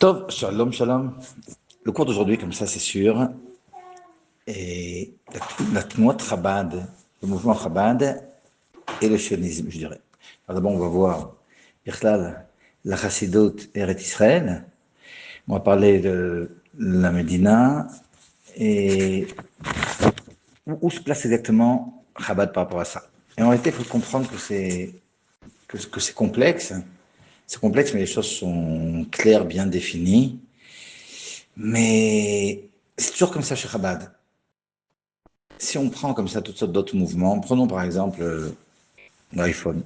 Tov, shalom, shalom. Le cours d'aujourd'hui, comme ça, c'est sûr, est la Tnuot Chabad, le mouvement Chabad et le sionisme, je dirais. Alors d'abord, on va voir Bichlal, la Chassidut Eret Israël. On va parler de la Médina et où se place exactement Chabad par rapport à ça. Et en réalité, il faut comprendre que c'est complexe. C'est complexe, mais les choses sont claires, bien définies. Mais c'est toujours comme ça chez Chabad. Si on prend comme ça toutes sortes d'autres mouvements, prenons par exemple l'iPhone.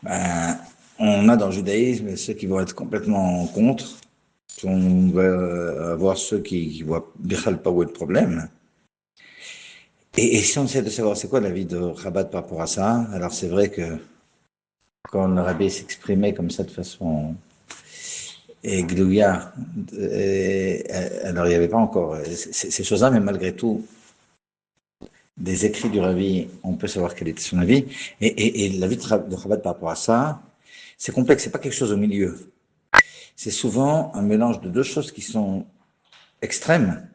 Ben, on a dans le judaïsme ceux qui vont être complètement contre. On va avoir ceux qui voient Bichal pas où est le problème. Et si on essaie de savoir c'est quoi la vie de Chabad par rapport à ça, alors c'est vrai que quand le rabbi s'exprimait comme ça de façon glouilla, alors il n'y avait pas encore ces choses-là, mais malgré tout, des écrits du Ravi, on peut savoir quel était son avis. Et la vie de Chabad par rapport à ça, c'est complexe, c'est pas quelque chose au milieu. C'est souvent un mélange de deux choses qui sont extrêmes.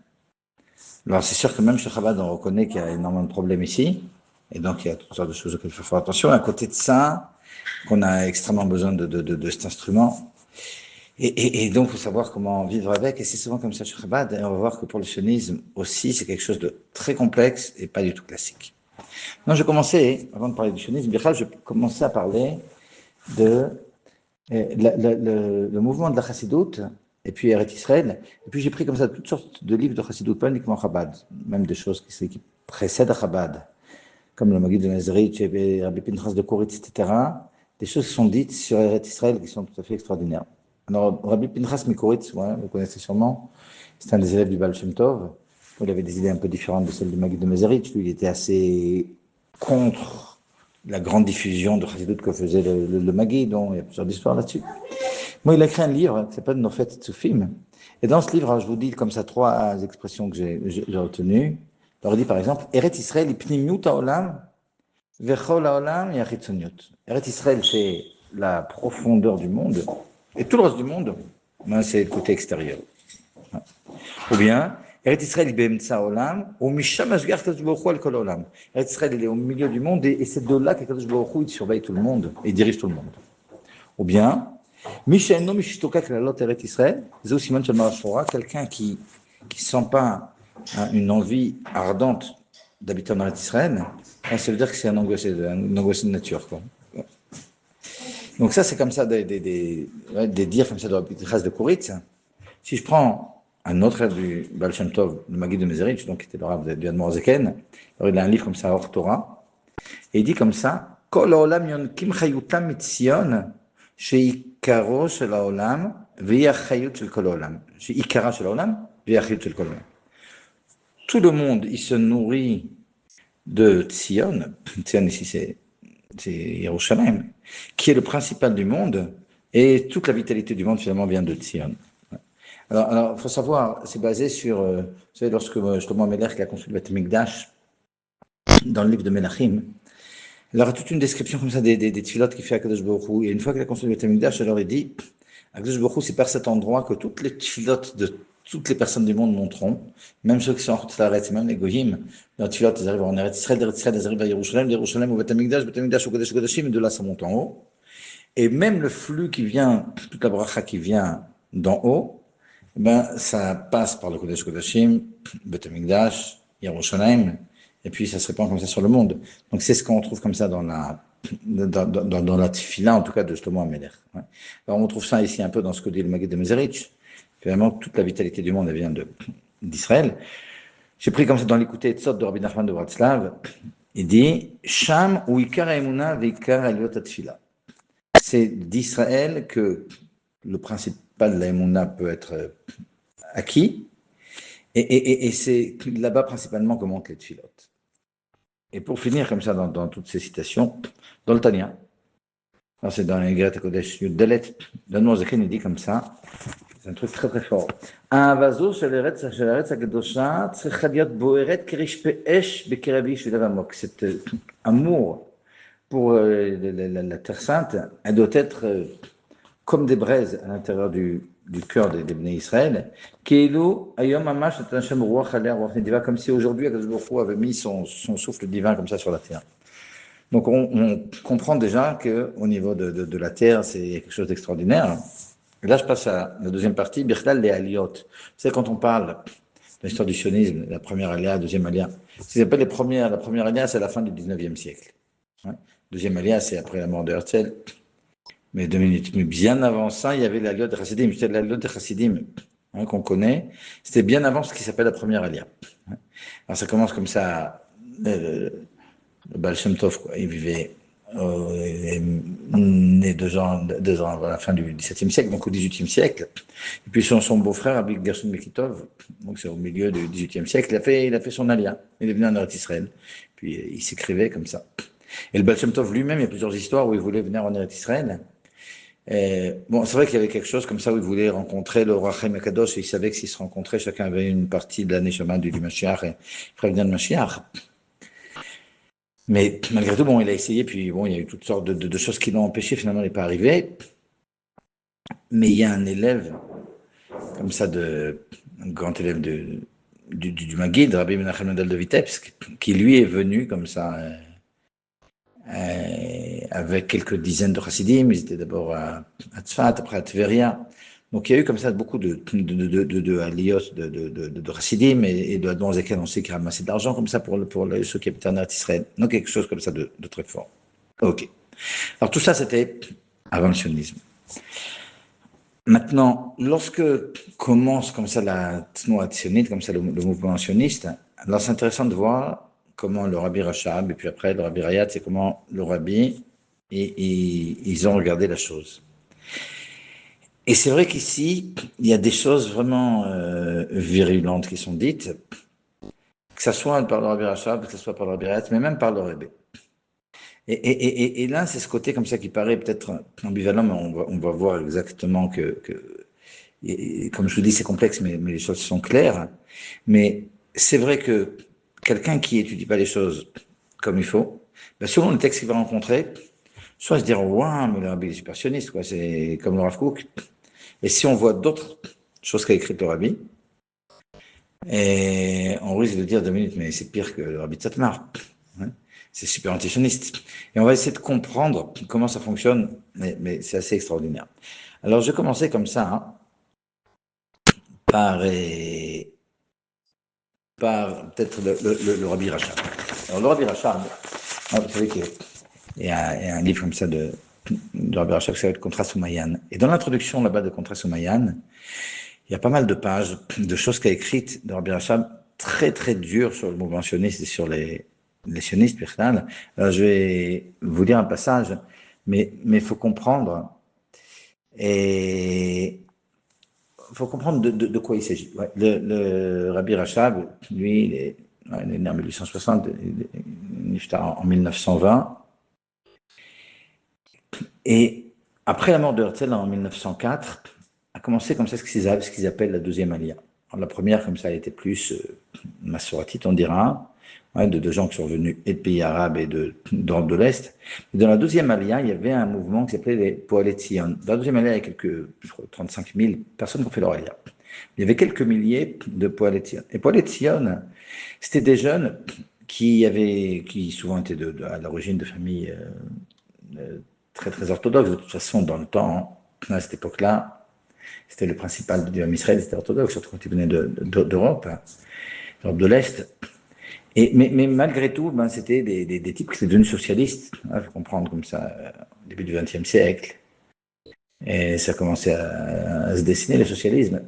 Alors c'est sûr que même chez Chabad, on reconnaît qu'il y a énormément de problèmes ici, et donc il y a toutes sortes de choses auxquelles il faut faire attention. À côté de ça, qu'on a extrêmement besoin de cet instrument. Et donc, il faut savoir comment vivre avec, et c'est souvent comme ça chez Chabad, et on va voir que pour le sionisme aussi, c'est quelque chose de très complexe et pas du tout classique. Non, je commençais, avant de parler du sionisme, je commençais à parler de le mouvement de la Chassidut, et puis Eretz Israël, et puis j'ai pris comme ça toutes sortes de livres de Chassidut, pas uniquement Chabad, même des choses qui précèdent Chabad, comme le Maggid de Mezritch, Rabbi Pinchas de Koritz, etc., des choses qui sont dites sur Eretz Israël qui sont tout à fait extraordinaires. Alors, Rabbi Pinchas Mikoritz, ouais, vous connaissez sûrement, c'est un des élèves du Baal Shem Tov. Il avait des idées un peu différentes de celles du Maggid de Mezritch. Lui, il était assez contre la grande diffusion de Chassidut que faisait le Maggid, dont il y a plusieurs histoires là-dessus. Moi, il a écrit un livre qui s'appelle Nofet Tzufim. Et dans ce livre, je vous dis comme ça trois expressions que j'ai retenues. Alors, il dit par exemple, Eretz Israël ipnimiut haolam vechol haolam yachitzoniut. Eretz Israël, c'est la profondeur du monde. Et tout le reste du monde, ben, c'est le côté extérieur. Ou bien, Eretz Israël be'emtsa olam, ou misham ashgar kadosh baruch hu al kol olam. Eretz Israël, il est au milieu du monde, et c'est de là que Kadosh baruch hu, il surveille tout le monde, et il dirige tout le monde. Ou bien, Mishaeno mishitokak lalot Eretz Israël, c'est aussi man shel Shora, quelqu'un qui sent pas une envie ardente d'habiter en Eretz Israël, ça veut dire que c'est un angoissé de nature, quoi. Donc ça, c'est comme ça des dires comme ça de Rabbi Pinchas de Koritz. Si je prends un autre rêve du Baal Shem Tov, le Maggid de Mezritch, donc qui était le rave du Admor Zeken, alors il a un livre comme ça, Hors Torah, et il dit comme ça, Kol haolam yonkim chayutam mitzion, sheikaro shel haolam, v'yachayut shel kol haolam. Sheikara shel haolam, v'yachayut shel kol haolam. Tout le monde, il se nourrit de Tzion. Tzion ici, c'est Yerushalayim, qui est le principal du monde, et toute la vitalité du monde finalement vient de Tzion. Alors, il faut savoir, c'est basé sur, vous savez, lorsque Shlomo Ameler qui a construit le Beth Mikdash, dans le livre de Menachim, il aura toute une description comme ça des tfilotes qu'il fait à Kadosh Baruch Hu. Et une fois qu'il a construit le Beth Mikdash, alors il dit, à Kadosh Baruch Hu, c'est par cet endroit que toutes les tfilotes de toutes les personnes du monde monteront, même ceux qui sont en Chutz, même les Goyim, leurs tfilotes, ils arrivent en Eretz Israël, d'Eretz Israël, ils arrivent à Yerushalayim, d'Yerushalayim au Beth Mikdash au Kodesh Kodashim, et de là ça monte en haut. Et même le flux qui vient, toute la bracha qui vient d'en haut, ben, ça passe par le Kodesh Kodashim, Beth Mikdash, Yerushalayim, et puis ça se répand comme ça sur le monde. Donc c'est ce qu'on trouve comme ça dans la tefila, en tout cas de Shlomo Ameler. Ouais. Alors on trouve ça ici un peu dans ce que dit le Maggid de Mezritch. Finalement, toute la vitalité du monde elle vient d'Israël. J'ai pris comme ça dans l'écouté Tzot de Rabbi Nachman de Bratslav. Il dit Sham ou Ikar Emuna veikar Aliot Atfila. C'est d'Israël que le principal de la Emuna peut être acquis. Et c'est là-bas principalement que montent les tfilotes. Et pour finir comme ça dans toutes ces citations, dans le Tanya, c'est dans les Gret Kodesh Yuddelet, l'Admor Zaken il dit comme ça, c'est un truc très très fort. Un vaso של הארץ הקדושה צריכה להיות בוערת כריש באש בקרב איש ולב עמוק. Cet amour pour la terre sainte, elle doit être comme des braises à l'intérieur du cœur des Bnei Israël, comme si aujourd'hui Akadosh Baruch Hu avait mis son souffle divin comme ça sur la terre. Donc on comprend déjà qu'au niveau de la terre, c'est quelque chose d'extraordinaire. Et là, je passe à la deuxième partie, Birtal les Aliot. C'est quand on parle de l'histoire du sionisme, la première alia, la deuxième alia. Ce qu'ils appellent la première alia, c'est à la fin du 19e siècle. Deuxième alia, c'est après la mort de Herzl. Mais 2 minutes. Mais bien avant ça, il y avait l'aliot de Chassidim. C'était l'aliot de Chassidim qu'on connaît. C'était bien avant ce qui s'appelle la première alia. Alors ça commence comme ça. Le Baal Shem Tov, quoi. Il vivait il est né 2 ans à la fin du XVIIe siècle, donc au XVIIIe siècle. Et puis son beau-frère, Rabbi Gershon Bekitov, donc c'est au milieu du XVIIIe siècle, il a fait son alia. Il est venu en Eretz Israël. Puis il s'écrivait comme ça. Et le Baal Shem Tov lui-même, il y a plusieurs histoires où il voulait venir en Eretz Israël. Bon, c'est vrai qu'il y avait quelque chose comme ça où il voulait rencontrer le roi Chaim Akadosh et il savait que s'ils se rencontraient, chacun avait une partie de l'année chemin du Mashiach et il ferait bien le Mashiach. Mais malgré tout, bon, il a essayé, puis bon, il y a eu toutes sortes de choses qui l'ont empêché, finalement, il n'est pas arrivé. Mais il y a un élève, comme ça, un grand élève du Maguid, Rabbi Menachem Mendel de Vitebsk, qui lui est venu comme ça, avec quelques dizaines de chassidim. Ils étaient d'abord à Tzfat, après à Tveria. Donc il y a eu comme ça beaucoup de aliyot de chassidim et de dans lesquels on sait qu'il a ramassé de l'argent comme ça pour ceux qui habitaient en Eretz Israël. Donc quelque chose comme ça de très fort. Ok. Alors tout ça c'était avant le sionisme. Maintenant, lorsque commence comme ça la Tnoa sioniste, comme ça le mouvement sioniste, alors c'est intéressant de voir comment le Rabbi Rachab et puis après le Rabbi Rayat, c'est comment le Rabbi ils ont regardé la chose. Et c'est vrai qu'ici, il y a des choses vraiment virulentes qui sont dites, que ce soit par le Rabbi Rachab, que ce soit par le Rabbi Rayat, mais même par le Rabbi. Et là, c'est ce côté comme ça qui paraît peut-être ambivalent, mais on va voir exactement que comme je vous dis, c'est complexe, mais les choses sont claires. Mais c'est vrai que quelqu'un qui étudie pas les choses comme il faut, ben selon le texte qu'il va rencontrer, soit se dire waouh, mais le Rabbi est super sioniste, quoi, c'est comme le Rav Kook. Et si on voit d'autres choses qu'a écrites le Rabbi, et on risque de dire 2 minutes, mais c'est pire que le Rabbi de Satmar. Hein, c'est super antisioniste. Et on va essayer de comprendre comment ça fonctionne, mais c'est assez extraordinaire. Alors, je vais commencer comme ça, hein, par peut-être le Rabbi Rachab. Alors, le Rabbi Rachab, vous savez qu'il y a un livre comme ça de Rabbi Rachab qui s'appelle Contrat Soumayan. Et dans l'introduction là-bas de Contrat Soumayan, il y a pas mal de pages, de choses qu'a écrites de Rabbi Rachab, très très dures sur le mouvement sioniste et sur les sionistes, personnels. Alors, je vais vous lire un passage, mais il faut comprendre, et il faut comprendre de quoi il s'agit. Ouais, le Rabbi Rachab, lui, il est né en 1860, il est en 1920, et après la mort de Herzl en 1904, a commencé comme ça ce qu'ils appellent la deuxième alia. Alors, la première, comme ça, elle était plus massoratite, on dira, de gens qui sont venus et de pays arabes et d'Europe de l'Est. Dans la deuxième alia, il y avait un mouvement qui s'appelait les Poalet Zion. Dans la deuxième alia, il y a je crois, 35 000 personnes qui ont fait leur alia. Il y avait quelques milliers de Poalet Zion. Et Poalet Zion, c'était des jeunes qui souvent étaient à l'origine de familles très très orthodoxes. De toute façon, dans le temps, à cette époque-là, c'était le principal du Israël, c'était orthodoxe, surtout quand ils venaient d'Europe, d'Europe de l'Est. Mais malgré tout, c'était des types qui étaient devenus socialistes. Il faut comprendre comme ça, au début du XXe siècle. Et ça commençait à se dessiner, le socialisme.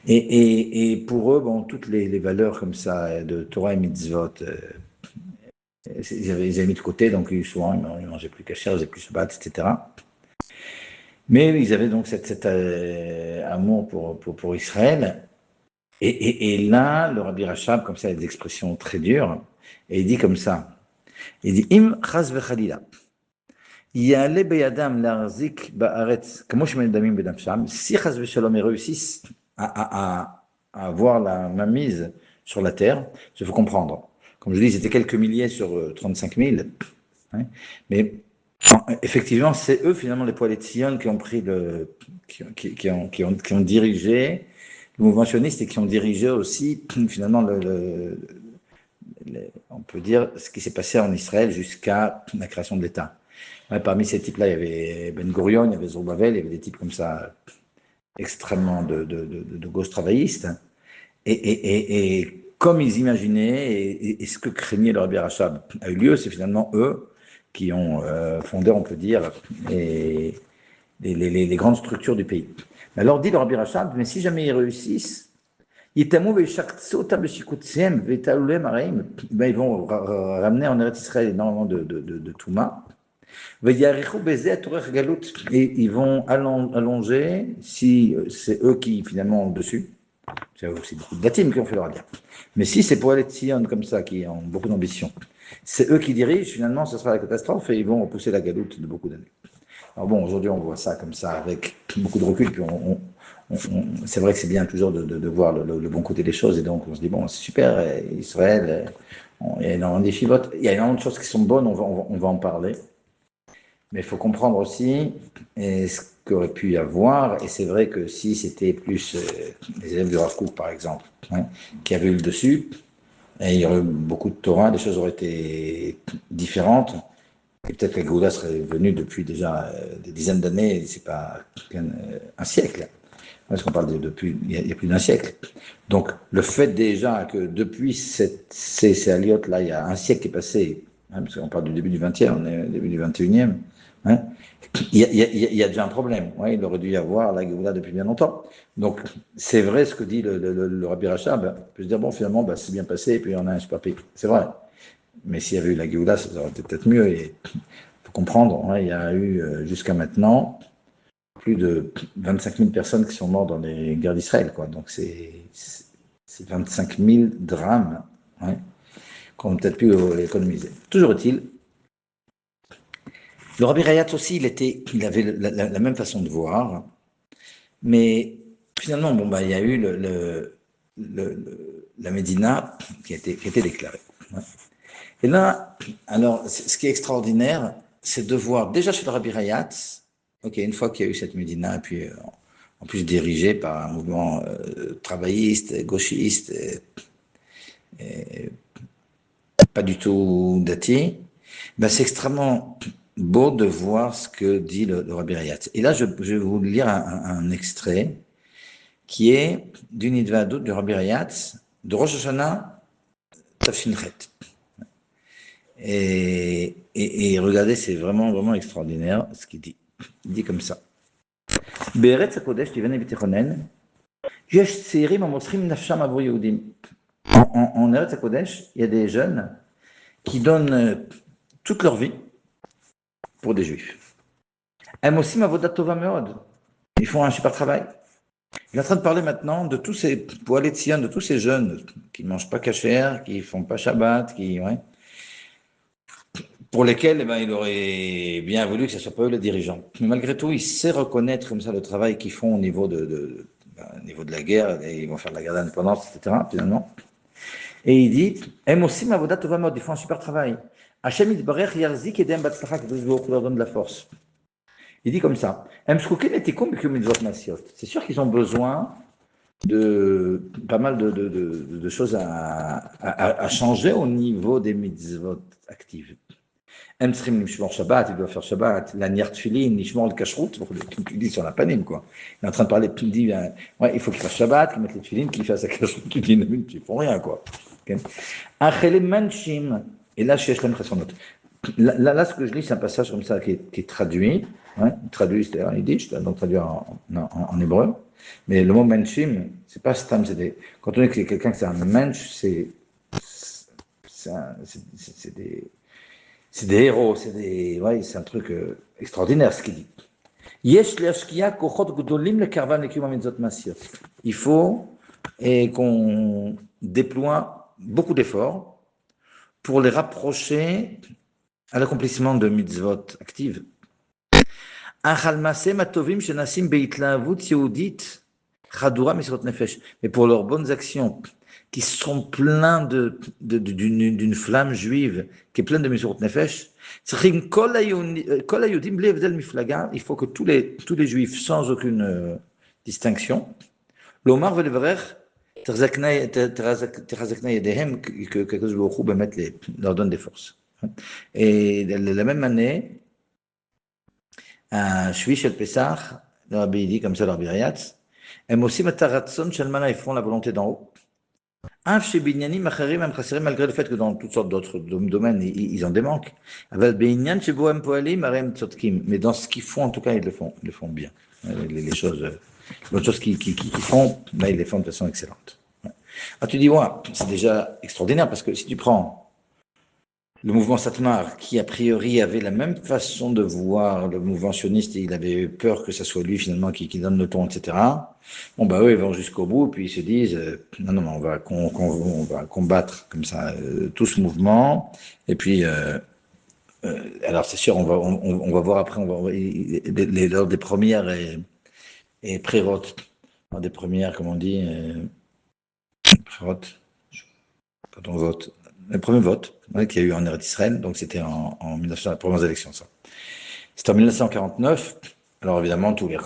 Et pour eux, toutes les valeurs comme ça, de Torah et mitzvot, ils avaient mis de côté, donc souvent ils ne mangeaient plus kasher, ils faisaient plus Shabbat, etc. Mais ils avaient donc cet amour pour Israël. Et là, le Rabbi Rachab, comme ça, il a des expressions très dures, et il dit comme ça, il dit, Im chaz vechalila, yale beyadam l'arzik ba'aretz, kamo shemen damim bedamsham, si chaz vechalom ils réussissent à avoir la mainmise sur la terre, il faut comprendre. Comme je dis, c'était quelques milliers sur 35 000, hein, mais Effectivement, c'est eux finalement les poilets de Sion qui ont pris qui ont dirigé le mouvement sioniste et qui ont dirigé aussi finalement on peut dire ce qui s'est passé en Israël jusqu'à la création de l'État. Ouais, parmi ces types-là, il y avait Ben Gurion, il y avait Zorobabel, il y avait des types comme ça extrêmement de gauche travaillistes. Et comme ils imaginaient, et ce que craignait le Rabbi Rachab a eu lieu, c'est finalement eux qui ont fondé, on peut dire, les grandes structures du pays. Alors dit le Rabbi Rachab, mais si jamais ils réussissent, ils vont ramener en Eretz Israël énormément de Touma. Et ils vont allonger, si c'est eux qui finalement ont le dessus, c'est aussi beaucoup de Datim qui ont fait leur guerre. Mais si c'est pour aller de Sion comme ça, qui ont beaucoup d'ambition, c'est eux qui dirigent, finalement, ce sera la catastrophe et ils vont repousser la galoute de beaucoup d'années. Alors bon, aujourd'hui, on voit ça comme ça, avec beaucoup de recul, puis c'est vrai que c'est bien toujours de voir le bon côté des choses, et donc on se dit, bon, c'est super, Israël, il y a énormément de chivotes, il y a énormément de choses qui sont bonnes, on va en parler. Mais il faut comprendre aussi ce qu'aurait pu y avoir, et c'est vrai que si c'était plus les élèves du Rav Kook, par exemple, qui avaient eu le dessus, et il y aurait eu beaucoup de Torah, les choses auraient été différentes, et peut-être que la Géoula serait venue depuis déjà des dizaines d'années, c'est pas un siècle, parce qu'on parle depuis il y a plus d'un siècle. Donc le fait déjà que depuis ces aliotes-là, il y a un siècle qui est passé, parce qu'on parle du début du 20e, on est au début du 21e, il y a déjà un problème. Il aurait dû y avoir la Géoula depuis bien longtemps. Donc, c'est vrai ce que dit le Rabbi Rachab. On peut se dire, bon, finalement, c'est bien passé, et puis on a un super pays. C'est vrai. Mais s'il y avait eu la Géoula, ça aurait été peut-être mieux. Et il faut comprendre, il y a eu jusqu'à maintenant plus de 25 000 personnes qui sont mortes dans les guerres d'Israël. Donc, c'est 25 000 drames qu'on a peut-être pu économiser. Toujours est-il, le Rabbi Rayatz aussi, il avait la même façon de voir, mais finalement, il y a eu la Médina qui a été déclarée. Et là, alors, ce qui est extraordinaire, c'est de voir déjà chez le Rabbi Rayatz, une fois qu'il y a eu cette Médina, et puis en plus dirigée par un mouvement travailliste, gauchiste, et pas du tout daté, c'est extrêmement beau de voir ce que dit le Rabbi Rayatz. Et là, je vais vous lire un extrait qui est d'une Idvadut du Rabbi Rayatz de Rosh Hashanah Tafshinchet. Et regardez, c'est vraiment, vraiment extraordinaire ce qu'il dit. Il dit comme ça. Be'eretz HaKodesh tivene v'tichonen, yesh tzeirim amosrim nafsham avur Yehudim. En Eretz HaKodesh, il y a des jeunes qui donnent toute leur vie pour des juifs. Ils font un super travail. Il est en train de parler maintenant de tous ces poilets de Sion, de tous ces jeunes qui ne mangent pas kasher, qui ne font pas Shabbat, pour lesquels il aurait bien voulu que ce ne soit pas eux les dirigeants. Mais malgré tout, il sait reconnaître comme ça le travail qu'ils font au niveau de la guerre, et ils vont faire de la guerre d'indépendance, etc. finalement. Et il dit, ils font un super travail. Hachem Yitbarech Yarzik Edem Batzlachak, leur donne de la force. Il dit comme ça, c'est sûr qu'ils ont besoin de pas mal de choses à changer au niveau des mitzvot actives. Ils doivent faire Shabbat, la Nier Tfilin, Nishmor le Kashrut, tu dis sur la panine, quoi. Il est en train de parler, il dit, il faut qu'il fasse Shabbat, qu'il mette les Tfilin, qu'il fasse la Kashrut, tu dis, ils font rien, quoi. Et là, je suis là, ce que je lis, c'est un passage comme ça qui est traduit, traduit, c'est-à-dire il dit, donc traduit en hébreu, mais le mot menshim, c'est pas stam, quand on dit que c'est quelqu'un qui c'est un mensch, c'est des héros, c'est un truc extraordinaire ce qu'il dit. Il faut qu'on déploie beaucoup d'efforts pour les rapprocher à l'accomplissement de mitzvot actives. Mais pour leurs bonnes actions qui sont pleins d'une flamme juive, qui est pleine de Mesurot Nefesh, il faut que tous les juifs, sans aucune distinction, l'Omar ve'levarer, terazakna yedehem, que Kadosh Baruch Hu leur donne des forces. Et la même année, un Shvi Shel Pesach, le Rabbi dit comme ça, le Rabbi Rayatz, ils font la volonté d'en haut. Malgré le fait que dans toutes sortes d'autres domaines, ils ont des manques. Mais dans ce qu'ils font, en tout cas, ils le font bien. Les choses, les choses qu'ils font, ils les font de façon excellente. Ah, tu dis, ouais, c'est déjà extraordinaire parce que si tu prends le mouvement Satmar, qui a priori avait la même façon de voir le mouvement sioniste, et il avait eu peur que ce soit lui finalement qui donne le ton, etc. Bon, bah eux, ils vont jusqu'au bout, puis ils se disent, non, on va combattre comme ça tout ce mouvement, et puis, alors c'est sûr, on va voir après, lors des premières et pré-rotes, lors des premières, comme on dit, pré-rotes, quand on vote. Le premier vote qu'il y a eu en Eretz Israël, donc c'était en 1900, les premières élections, ça. C'était en 1949. Alors évidemment, tous les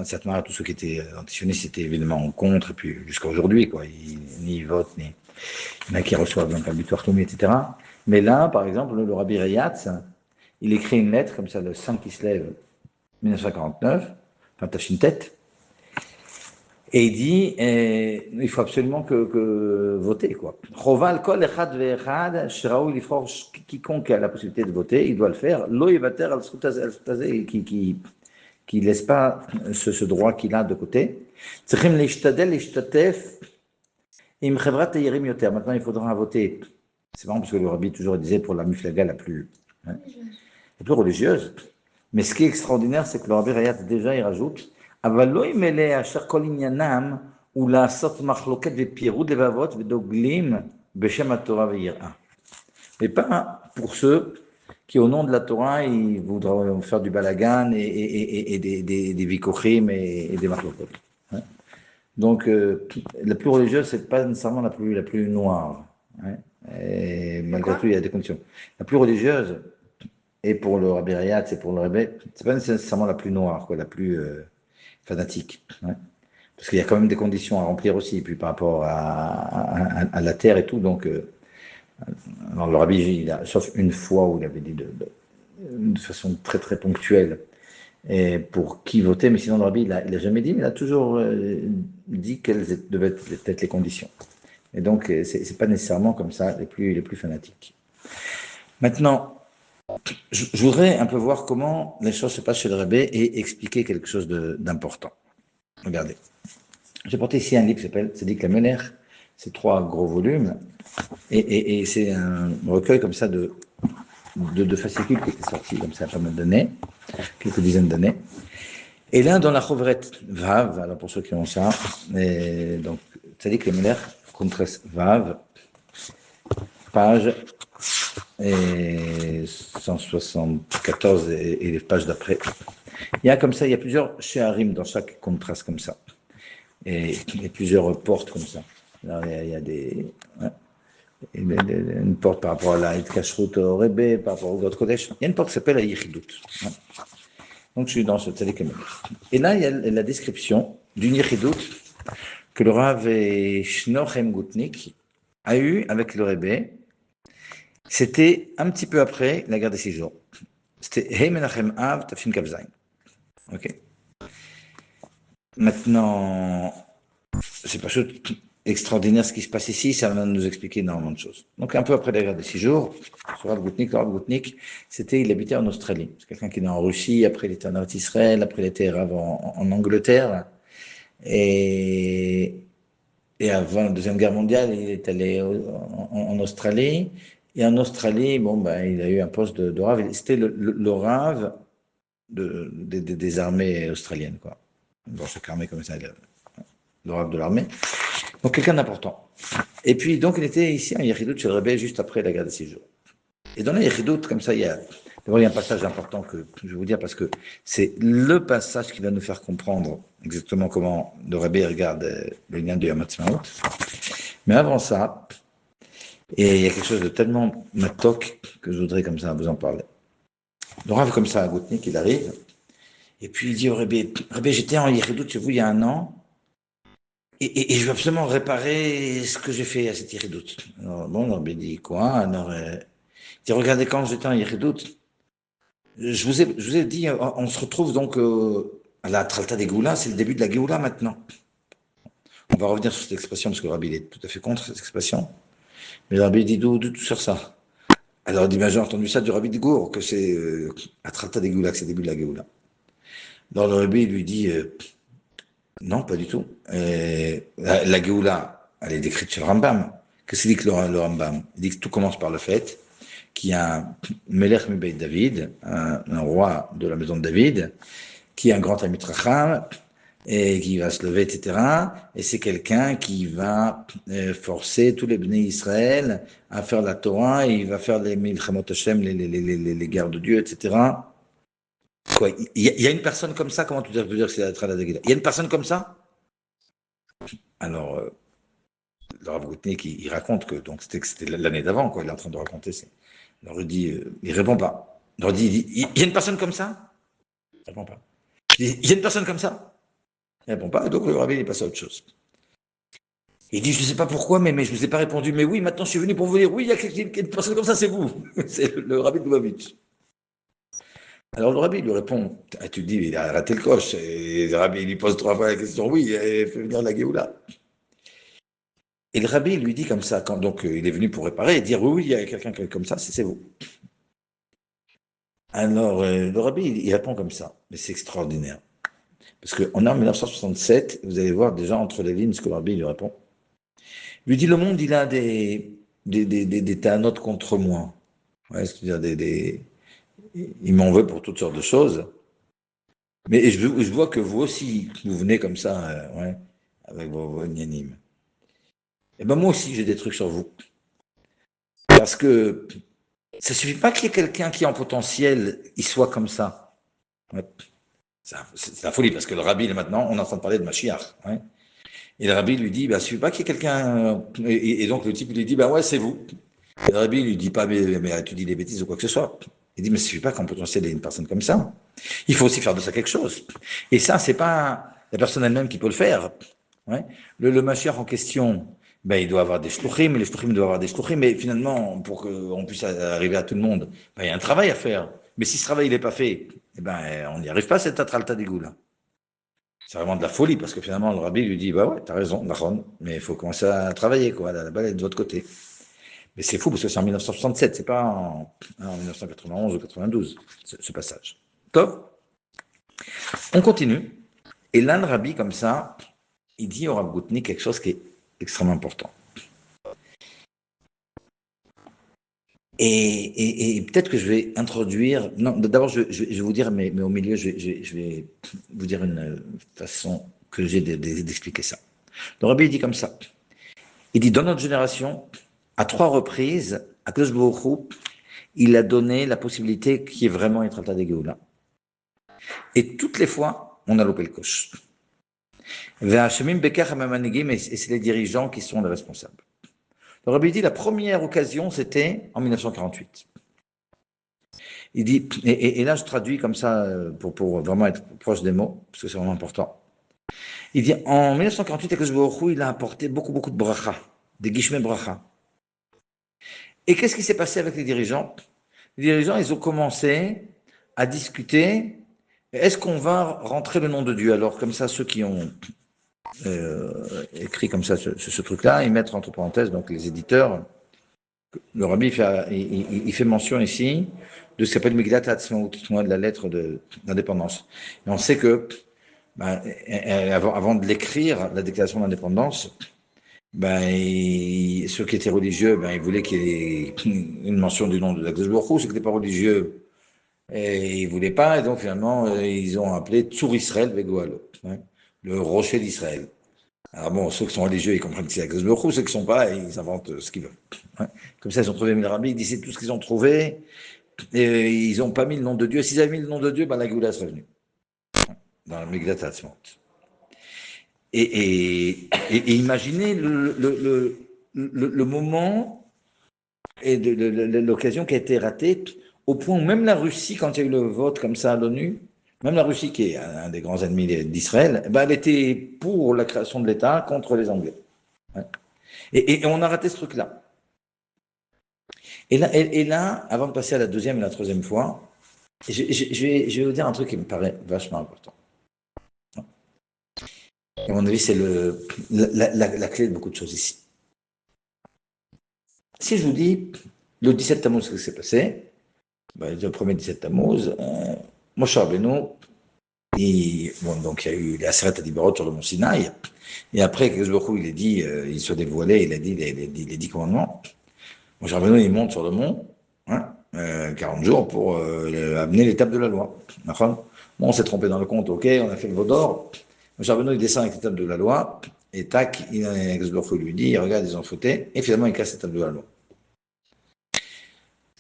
Satmar, tous ceux qui étaient antisionistes étaient évidemment contre, et puis jusqu'à aujourd'hui, quoi. Ni ils votent, ni il y en a qui reçoivent donc un butoir Toumi, etc. Mais là, par exemple, le Rabbi Rayatz, il écrit une lettre, comme ça, le 5 qui se lève, 1949, enfin, Tachin tête. Et il dit, il faut absolument que voter, quoi. Quiconque a la possibilité de voter, il doit le faire. Qui laisse pas ce droit qu'il a de côté. Maintenant, il faudra voter. C'est marrant parce que le Rabbi toujours disait pour la miflaga la plus religieuse. Mais ce qui est extraordinaire, c'est que le Rabbi Rayat, déjà, il rajoute mais pas pour ceux qui, au nom de la Torah, ils voudraient faire du balagan et des vikochim et des machlokot. Donc, la plus religieuse, c'est pas nécessairement la plus noire. Et malgré tout, il y a des conditions. La plus religieuse, et pour le Rabbi Rayat, c'est pour le Rebbe, c'est pas nécessairement la plus noire, quoi, la plus fanatique. Parce qu'il y a quand même des conditions à remplir aussi, et puis par rapport à la terre et tout, donc alors le Rabbi, sauf une fois où il avait dit de façon très très ponctuelle et pour qui voter, mais sinon le Rabbi, il a jamais dit, mais il a toujours dit quelles devaient être les conditions. Et donc, c'est pas nécessairement comme ça les plus fanatiques. Maintenant, je voudrais un peu voir comment les choses se passent chez le Rabbi et expliquer quelque chose d'important. Regardez. J'ai porté ici un livre qui s'appelle Tzadik Lameler. C'est 3 gros volumes. Et c'est un recueil comme ça de fascicules qui est sorti comme ça pas mal d'années, quelques dizaines d'années. Et là, dans la Chovret Vav, alors pour ceux qui ont ça, donc Tzadik Lameler, Contras Vav, page 174 et les pages d'après. Il y a comme ça, il y a plusieurs Sheharim dans chaque contraste comme ça. Et plusieurs portes comme ça. Alors, il y a une porte par rapport à la Kashrut au Rebbe, par rapport au God Kodesh. Il y a une porte qui s'appelle la Yichidut. Donc, je suis dans ce Tzadik Lameler. Et là, il y a la description d'une Yichidut que le Rav Shnochem Gutnik a eu avec le Rebbe. C'était un petit peu après la guerre des 6 jours. C'était Hey Menachem Av Tafshin Kavzaïn. Ok. Maintenant, c'est pas extraordinaire ce qui se passe ici, ça va nous expliquer énormément de choses. Donc, un peu après la guerre des 6 jours, le Rav Gutnik, il habitait en Australie. C'est quelqu'un qui est né en Russie, après il était en Eretz Israël, après il était Rav en Angleterre. Et avant la Deuxième Guerre mondiale, il est allé en Australie. Et en Australie, il a eu un poste de Rav. C'était le Rav des armées australiennes, quoi. Dans chaque armée comme ça, le Rav de l'armée. Donc quelqu'un d'important. Et puis, donc, il était ici en Yechidut chez le Rebbe juste après la guerre des 6 jours. Et dans la Yechidut, comme ça, il y a un passage important que je vais vous dire parce que c'est le passage qui va nous faire comprendre exactement comment le Rebbe regarde le lien de Yom Ha'atzmaut. Mais avant ça, et il y a quelque chose de tellement matok que je voudrais comme ça vous en parler. Donc, Rav, comme ça, à Goutnik, il arrive, et puis il dit au Rebbe, Rebbe, j'étais en Yeridout chez vous il y a un an, et je veux absolument réparer ce que j'ai fait à cette Yeridout. Alors, bon, le Rebbe dit, quoi? Alors, il dit, regardez, quand j'étais en Yeridout, je vous ai dit, on se retrouve donc à la Tralta des Goula, c'est le début de la Géoula maintenant. On va revenir sur cette expression, parce que le Rabbi est tout à fait contre cette expression. Mais le Rabbi dit tout sur ça. Alors, il dit, ben, j'ai entendu ça du Rabbi de Gour, que c'est à Tralta des Goula, que c'est le début de la Géoula. Alors, le Rabbi lui dit, non, pas du tout. La Géoula, elle est décrite chez le Rambam. Qu'est-ce qu'il dit que le Rambam? Il dit que tout commence par le fait qu'il y a un Melech Mibeit David, un roi de la maison de David, qui est un grand ami Tracham, et qui va se lever, etc. Et c'est quelqu'un qui va forcer tous les bénis Israël à faire la Torah, et il va faire les Milchamot Hashem, les guerres de Dieu, etc. Quoi, il y a une personne comme ça, comment tu peux dire que c'est la Trala de Gila? Il y a une personne comme ça? Alors, le Rav Goutnik, il raconte que donc c'était l'année d'avant, quoi, il est en train de raconter. Alors il dit, il répond pas. Alors il y a une personne comme ça? Il répond pas. Il y a une personne comme ça? Il répond pas, donc le Rabbi il passe à autre chose. Il dit, je ne sais pas pourquoi, mais je ne vous ai pas répondu. Mais oui, maintenant je suis venu pour vous dire, oui, il y a une personne comme ça, c'est vous. C'est le Rabbi de Lubavitch. Alors le Rabbi lui répond, ah, tu te dis, il a raté le coche. Et le Rabbi lui pose 3 fois la question, oui, il fait venir la Géoula. Et le Rabbi lui dit comme ça, quand donc il est venu pour réparer, et dire, oui, il y a quelqu'un comme ça, c'est vous. Alors le Rabbi, il répond comme ça, mais c'est extraordinaire. Parce qu'on est en 1967, vous allez voir déjà entre les lignes ce que le Rabbi lui répond. Il lui dit, le monde, il a des tanotes contre moi. Ouais, c'est-à-dire il m'en veut pour toutes sortes de choses. Mais je vois que vous aussi, vous venez comme ça, ouais, avec vos gnanim. Et ben moi aussi, j'ai des trucs sur vous. Parce que ça suffit pas qu'il y ait quelqu'un qui, en potentiel, il soit comme ça. Ouais. C'est la folie, parce que le Rabbi, maintenant, on est en train de parler de Mashiach. Ouais. Et le Rabbi lui dit, bah, il suffit pas qu'il y ait quelqu'un. Et donc le type lui dit, bah ouais, c'est vous. Et le Rabbi lui dit pas, mais tu dis des bêtises ou quoi que ce soit. Il dit, mais il suffit pas qu'en potentiel, il y ait une personne comme ça. Il faut aussi faire de ça quelque chose. Et ça, c'est pas la personne elle-même qui peut le faire. Ouais. Le Mashiach en question, ben, il doit avoir des shluchim, les shluchim doivent avoir des shluchim, mais finalement, pour qu'on puisse arriver à tout le monde, ben, il y a un travail à faire. Mais si ce travail n'est pas fait, eh ben, on n'y arrive pas à cette atralta d'égout là. C'est vraiment de la folie, parce que finalement, le Rabbi lui dit, bah ouais, t'as raison, Nahon, mais il faut commencer à travailler, quoi, la balle est de votre côté. Mais c'est fou, parce que c'est en 1967, c'est pas en 1991 ou 92, ce passage. Top. On continue. Et là, le Rabbi, comme ça, il dit au Rav Goutnik quelque chose qui est extrêmement important. Et peut-être que je vais introduire. Non, d'abord, je vais vous dire, mais au milieu, je vais vous dire une façon que j'ai d'expliquer ça. Le Rabbi dit comme ça. Il dit, dans notre génération, à 3 reprises, à Akadosh Baruch Hu, il a donné la possibilité qu'il y ait vraiment une Tralta de Géoula. Et toutes les fois, on a loupé le coche. Et c'est les dirigeants qui sont les responsables. Le Rabbi dit, la première occasion, c'était en 1948. Il dit, et là je traduis comme ça pour vraiment être proche des mots, parce que c'est vraiment important. Il dit, en 1948, Akadosh Baruch Hu, il a apporté beaucoup de bracha, des guishmei bracha. Et qu'est-ce qui s'est passé avec les dirigeants? Les dirigeants, ils ont commencé à discuter, est-ce qu'on va rentrer le nom de Dieu? Alors comme ça, ceux qui ont écrit comme ça ce truc-là, ils mettent entre parenthèses, donc les éditeurs, le Rabbi il fait mention ici de ce qu'on appelle Megillat Ha'atzmaut, de la lettre d'indépendance. Et on sait que, ben, avant de l'écrire, la déclaration d'indépendance, ben, ceux qui étaient religieux, ben, ils voulaient qu'il y ait une mention du nom de l'Akadosh Baruch Hu, ceux qui n'étaient pas religieux, et ils ne voulaient pas, et donc finalement, ils ont appelé Tzur Israël Vegoalo, hein, le rocher d'Israël. Alors bon, ceux qui sont religieux, ils comprennent que c'est Akadosh Baruch Hu, ceux qui ne sont pas, ils inventent ce qu'ils veulent. Hein. Comme ça, ils ont trouvé le Rabbi, ils disent c'est tout ce qu'ils ont trouvé, et ils n'ont pas mis le nom de Dieu. S'ils avaient mis le nom de Dieu, ben, la Géoula serait venue, dans le Megillat Ha'atzmaut. Et imaginez le moment et l'occasion qui a été ratée, au point où même la Russie, quand il y a eu le vote comme ça à l'ONU, même la Russie, qui est un des grands ennemis d'Israël, ben elle était pour la création de l'État contre les Anglais. Ouais. Et on a raté ce truc-là. Et là, avant de passer à la deuxième et la troisième fois, je vais vous dire un truc qui me paraît vachement important. À mon avis, c'est la clé de beaucoup de choses ici. Si je vous dis, le 17 Tammuz, ce qui s'est passé, ben, le premier 17 Tammuz, Moshe Rabbeinu, donc il y a eu les Aseret Adibarot sur le mont Sinaï, et après, Kadosh Baruch Hu, il a dit, il se dévoilait, il a dit les 10 commandements. Moshe Rabbeinu, il monte sur le mont, 40 jours pour amener l'étape de la loi. Bon, on s'est trompé dans le compte, ok, on a fait le veau d'or. Moshe Rabbeinu, il descend avec l'étape de la loi, et tac, Kadosh Baruch Hu lui dit, regarde, ils ont fauté, et finalement, il casse l'étape de la loi.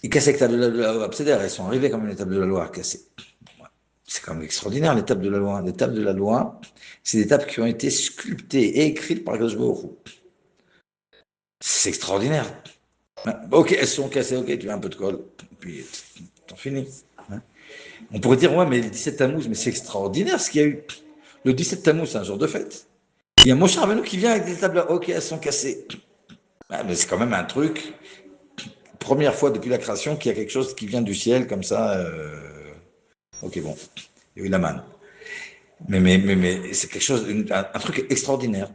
Ils cassaient l'étape de la loi, ils sont arrivés comme une étape de la loi à casser. C'est quand même extraordinaire, l'étape de la loi. L'étape de la loi, c'est des étapes qui ont été sculptées et écrites par Kadosh Baruch Hu. C'est extraordinaire. Ok, elles sont cassées, ok, tu mets un peu de colle, puis t'en finis. On pourrait dire, ouais, mais le 17 Tammuz, mais c'est extraordinaire ce qu'il y a eu. Le 17 Tammuz, c'est un jour de fête. Il y a Moshe Rabbeinu qui vient avec des tables, ok, elles sont cassées. Mais c'est quand même un truc, première fois depuis la création, qu'il y a quelque chose qui vient du ciel, comme ça. Ok, bon, il y a eu la manne. Mais c'est quelque chose, un truc extraordinaire,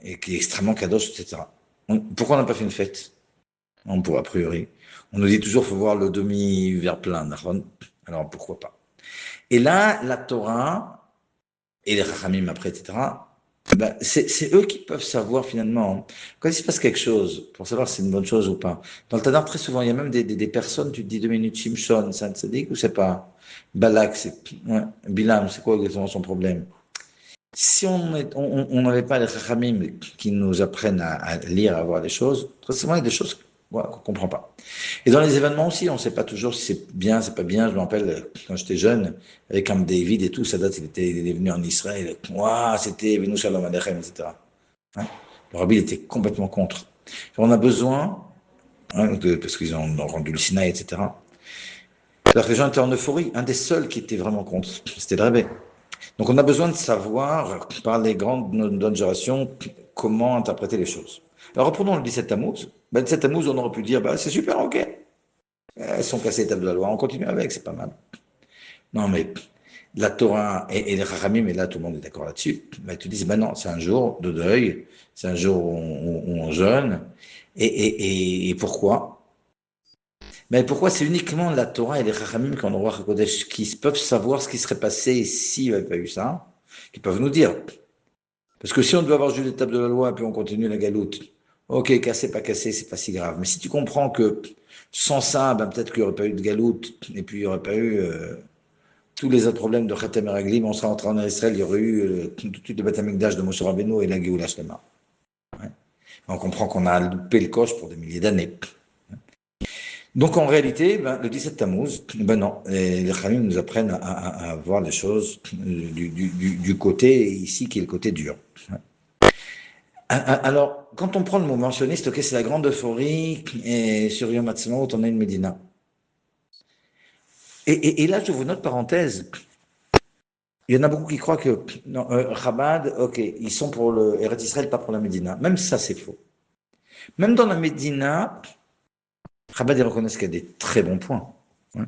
et qui est extrêmement kadosh, etc. Pourquoi on n'a pas fait une fête? On pourrait, a priori. On nous dit toujours qu'il faut voir le demi-verre plein, alors pourquoi pas? Et là, la Torah, et les Rachamim après, etc., ben, c'est eux qui peuvent savoir finalement, quand il se passe quelque chose, pour savoir si c'est une bonne chose ou pas. Dans le Tanakh, très souvent, il y a même des personnes, tu te dis 2 minutes, Shimshon, c'est un tzaddik ou c'est pas? Balak, Bilam, c'est quoi exactement son problème? Si on n'avait pas les Chachamim qui nous apprennent à lire, à voir les choses, très souvent il y a des choses qu'on ne comprend pas. Et dans les événements aussi, on ne sait pas toujours si c'est bien, c'est pas bien. Je me rappelle quand j'étais jeune, avec Camp David et tout, ça date, il est venu en Israël, c'était Venu Shalom Aleichem, etc. Hein, le rabbi était complètement contre. On a besoin, parce qu'ils ont rendu le Sinaï, etc. Alors que les gens étaient en euphorie. Un des seuls qui était vraiment contre, c'était le rabbi. Donc on a besoin de savoir, par les grandes notre génération, comment interpréter les choses. Alors reprenons le 17 Tammuz. Le 17 Tammuz, on aurait pu dire, c'est super, ok. Elles sont cassées les tables de la loi, on continue avec, c'est pas mal. Non, mais la Torah et les Chachamim, et là tout le monde est d'accord là-dessus, mais tu dis, non, c'est un jour de deuil, c'est un jour où on jeûne. Et pourquoi? Mais pourquoi c'est uniquement la Torah et les Chachamim qui ont le roi HaKodesh qui peuvent savoir ce qui serait passé s'il n'y avait pas eu ça, qui peuvent nous dire. Parce que si on doit avoir juste l'étape de la loi et puis on continue la galoute, ok, cassé, pas cassé, c'est pas si grave. Mais si tu comprends que sans ça, peut-être qu'il n'y aurait pas eu de galoute et puis il n'y aurait pas eu tous les autres problèmes de Khatem et Raglim, on serait entré en Israël, il y aurait eu tout de suite le Beth Amikdash de Moshe Rabbeinu et la Géoula Shlema. Ouais. On comprend qu'on a loupé le coche pour des milliers d'années. Donc en réalité, le 17 Tammuz, non, les Khamim nous apprennent à voir les choses du côté ici qui est le côté dur. Alors, quand on prend le mot mentionniste, ok, c'est la grande euphorie, et sur Yom Ha'atzmaut, on a une Médina. Et là, je vous note parenthèse, il y en a beaucoup qui croient que Chabad, ok, ils sont pour le Eretz Israël, pas pour la Médina. Même ça, c'est faux. Même dans la Médina, Chabad, ils reconnaissent qu'il y a des très bons points. Ouais.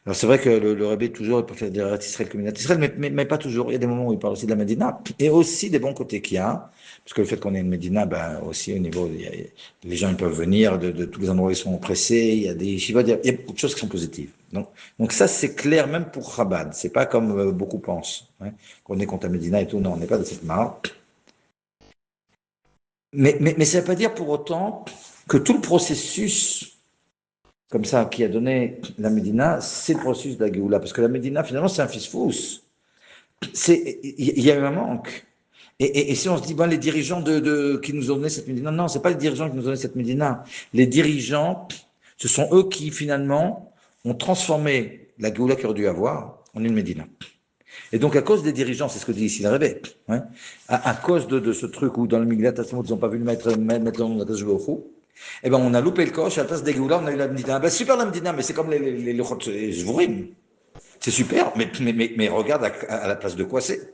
Alors c'est vrai que le Rebbe toujours il peut faire dire Israël comme Israël, mais pas toujours. Il y a des moments où il parle aussi de la Médina et aussi des bons côtés qu'il y a, parce que le fait qu'on ait une Médina, aussi au niveau, les gens ils peuvent venir de tous les endroits où ils sont pressés. Il y a des il y a beaucoup de choses qui sont positives. Donc ça c'est clair même pour Chabad. C'est pas comme beaucoup pensent qu'on est contre la Médina et tout. Non, on n'est pas de cette marque. Mais ça ne veut pas dire pour autant que tout le processus comme ça, qui a donné la Médina, c'est le processus de la Géoula. Parce que la Médina, finalement, c'est un fils-fous. Il y a eu un manque. Et si on se dit, les dirigeants qui nous ont donné cette Médina, non, ce n'est pas les dirigeants qui nous ont donné cette Médina. Les dirigeants, ce sont eux qui, finalement, ont transformé la Géoula qu'il aurait dû avoir en une Médina. Et donc, à cause des dirigeants, c'est ce que dit ici le Rebbe, ouais, à cause de ce truc où dans le Migdat Asmot, ils n'ont pas vu le mettre le nom de la Tashbofou, eh ben, on a loupé le coche, à la place des Géoula, on a eu la Medina. Ben, super la Medina, mais c'est comme les Lochot Zvourim. C'est super, mais regarde à la place de quoi c'est.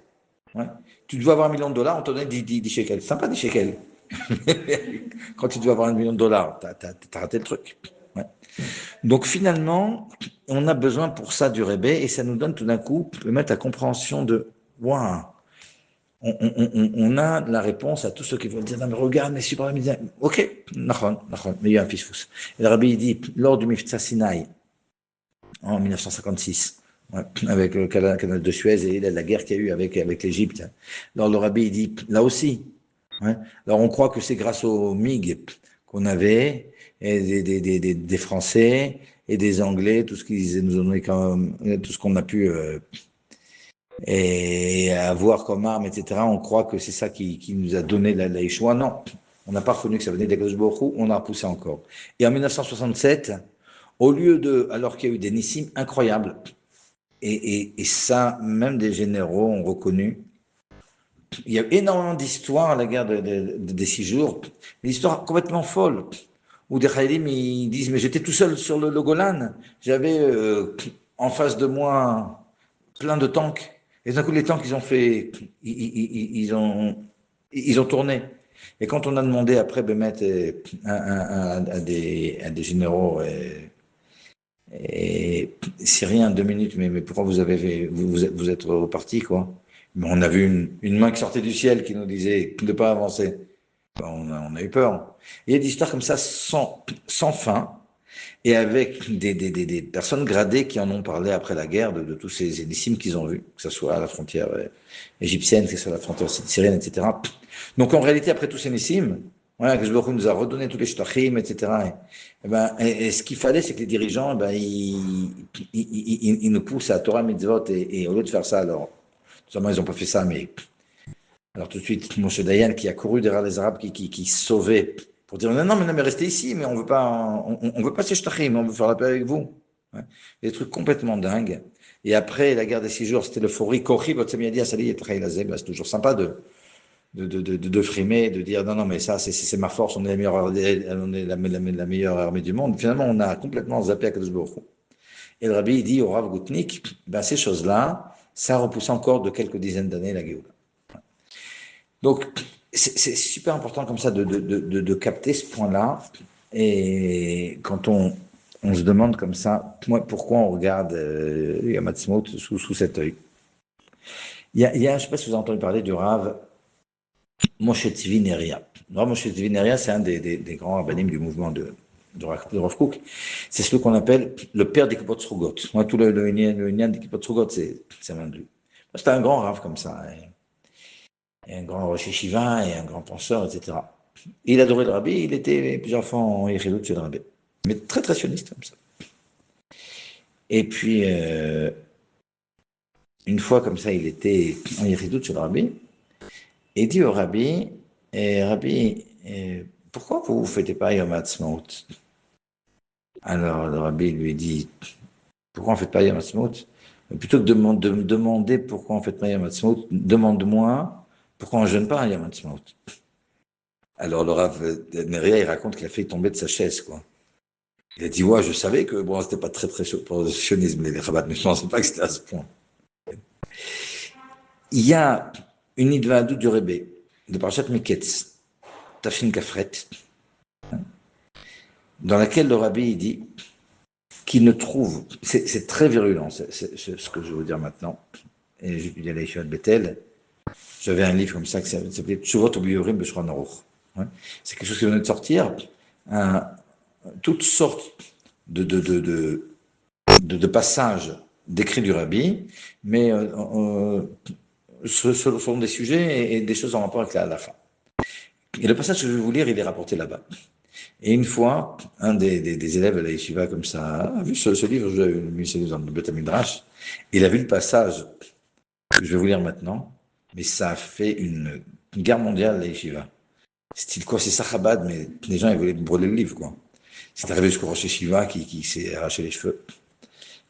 Ouais. Tu dois avoir $1 million, on te donne 10 shekels. C'est sympa 10 shekels. Quand tu dois avoir $1 million, t'as raté le truc. Ouais. Donc finalement, on a besoin pour ça du Rebbe et ça nous donne tout d'un coup, peut mettre la compréhension de waouh, on a la réponse à tous ceux qui veulent dire non mais regarde, mais super, ok, mais il y a un fils. Et le Rabbi il dit lors du Mifta Sinaï en 1956, ouais, avec le canal de Suez et la guerre qu'il y a eu avec l'Égypte. Alors le Rabbi il dit là aussi. Ouais. Alors on croit que c'est grâce aux MiG qu'on avait, et des Français et des Anglais, tout ce qu'ils nous ont donné tout ce qu'on a pu et avoir comme arme, etc. On croit que c'est ça qui nous a donné la Yeshua. Non, on n'a pas reconnu que ça venait d'Akadosh Baruch Hu, on a repoussé encore. Et en 1967, au lieu alors qu'il y a eu des nissim incroyables, et ça, même des généraux ont reconnu. Il y a énormément d'histoires à la guerre des 6 jours, des histoires complètement folles, où des Khaïlim, ils disent, mais j'étais tout seul sur le Golan, j'avais en face de moi plein de tanks, et d'un coup les tanks, ils ont fait, ils ont tourné. Et quand on a demandé après Bémet à des généraux et syriens, 2 minutes, mais pourquoi vous êtes repartis, quoi? Mais on a vu une main qui sortait du ciel qui nous disait de ne pas avancer. On a eu peur. Il y a des histoires comme ça sans fin, et avec des personnes gradées qui en ont parlé après la guerre de tous ces énissimes qu'ils ont vus, que ce soit à la frontière égyptienne, que ce soit à la frontière syrienne, etc. Donc en réalité, après tous ces énissimes, voilà, que Baruch Hu nous a redonné tous les shtachim, etc. Et ce qu'il fallait, c'est que les dirigeants, ils nous poussent à Torah Mitzvot, et au lieu de faire ça, alors, sûrement ils n'ont pas fait ça, mais alors tout de suite, Moshe Dayan qui a couru derrière les Arabes qui sauvaient pour dire non, mais restez ici, mais on veut pas, on veut pas ces shtachim, on veut faire la paix avec vous. Ouais. Des trucs complètement dingues. Et après la guerre des 6 jours, c'était l'euphorie. Kochi, votre Samiadi, c'est toujours sympa de frimer, de dire non, mais ça, c'est ma force, on est la meilleure armée du monde. Finalement, on a complètement zappé à Kadosh Baruch Hu. Et le Rabbi, il dit au Rav Goutnik, ces choses-là, ça repousse encore de quelques dizaines d'années la Géoula. Donc, c'est super important comme ça de capter ce point-là. Et quand on se demande comme ça, pourquoi on regarde Yom Ha'atzmaut sous cet œil. Je ne sais pas si vous avez entendu parler du Rav Moshe Tzvi Neria. Le Rav Moshe Tzvi Neria, c'est un des grands rabbinim du mouvement de Rav Kook. C'est celui qu'on appelle le père des Kippot Srugot. Moi, tout le Inyan des Kippot Srugot, c'est un de lui. C'était un grand Rav comme ça. Et un grand Rosh Yeshiva et un grand penseur, etc. Il adorait le Rabbi, il était plusieurs fois en Yechidut chez le Rabbi. Mais très très sioniste comme ça. Et puis, une fois comme ça, il était en Yechidut chez le Rabbi, et il dit au Rabbi, Rabbi, pourquoi vous ne fêtez pas Yom Ha'atzmaut? Alors le Rabbi lui dit, pourquoi on ne fait pas Yom Ha'atzmaut? Plutôt que de me demander pourquoi on ne fait pas Yom Ha'atzmaut, demande-moi pourquoi on ne jeûne pas Yom Ha'atzmaut. Alors le Rav Neria, il raconte qu'il a fait tomber de sa chaise, quoi. Il a dit, ouais, je savais que, bon, c'était pas très très chaud pour le sionisme, les Chabad, mais je ne pensais pas que c'était à ce point. Il y a une Idva'adut du Rebbe, de Parashat Miketz, Tafshin Kafret, dans laquelle le Rabbi dit qu'il ne trouve, c'est très virulent, c'est ce que je vais vous dire maintenant, et j'étudie à la Yeshiva de Bethel, j'avais un livre comme ça qui s'appelait Tshuvot Ubiyurim B'Shulchan Aruch. C'est quelque chose qui venait de sortir, toutes sortes de passages d'écrits du Rabbi, mais ce sont des sujets et des choses en rapport avec la halakha. Et le passage que je vais vous lire, il est rapporté là-bas. Et une fois, un des élèves à la yeshiva comme ça a vu ce livre, je l'ai mis dans le Beth Midrash, il a vu le passage que je vais vous lire maintenant, mais ça a fait une guerre mondiale à la yeshiva. Style quoi, c'est Sachabad, mais les gens ils voulaient brûler le livre, quoi. C'est arrivé jusqu'au Rosh Yeshiva qui s'est arraché les cheveux.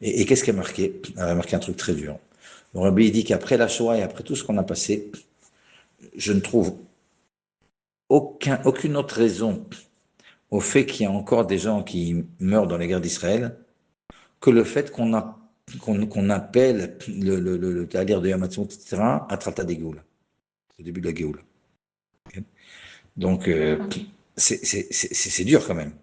Et qu'est-ce qui a marqué? Il a marqué un truc très dur. Le rabbi dit qu'après la Shoah et après tout ce qu'on a passé, je ne trouve aucune autre raison au fait qu'il y a encore des gens qui meurent dans les guerres d'Israël que le fait qu'on appelle le Talir de Yamatsumot, etc., à Trata des Géoula, au début de la Géoula. Okay. Donc, c'est dur quand même.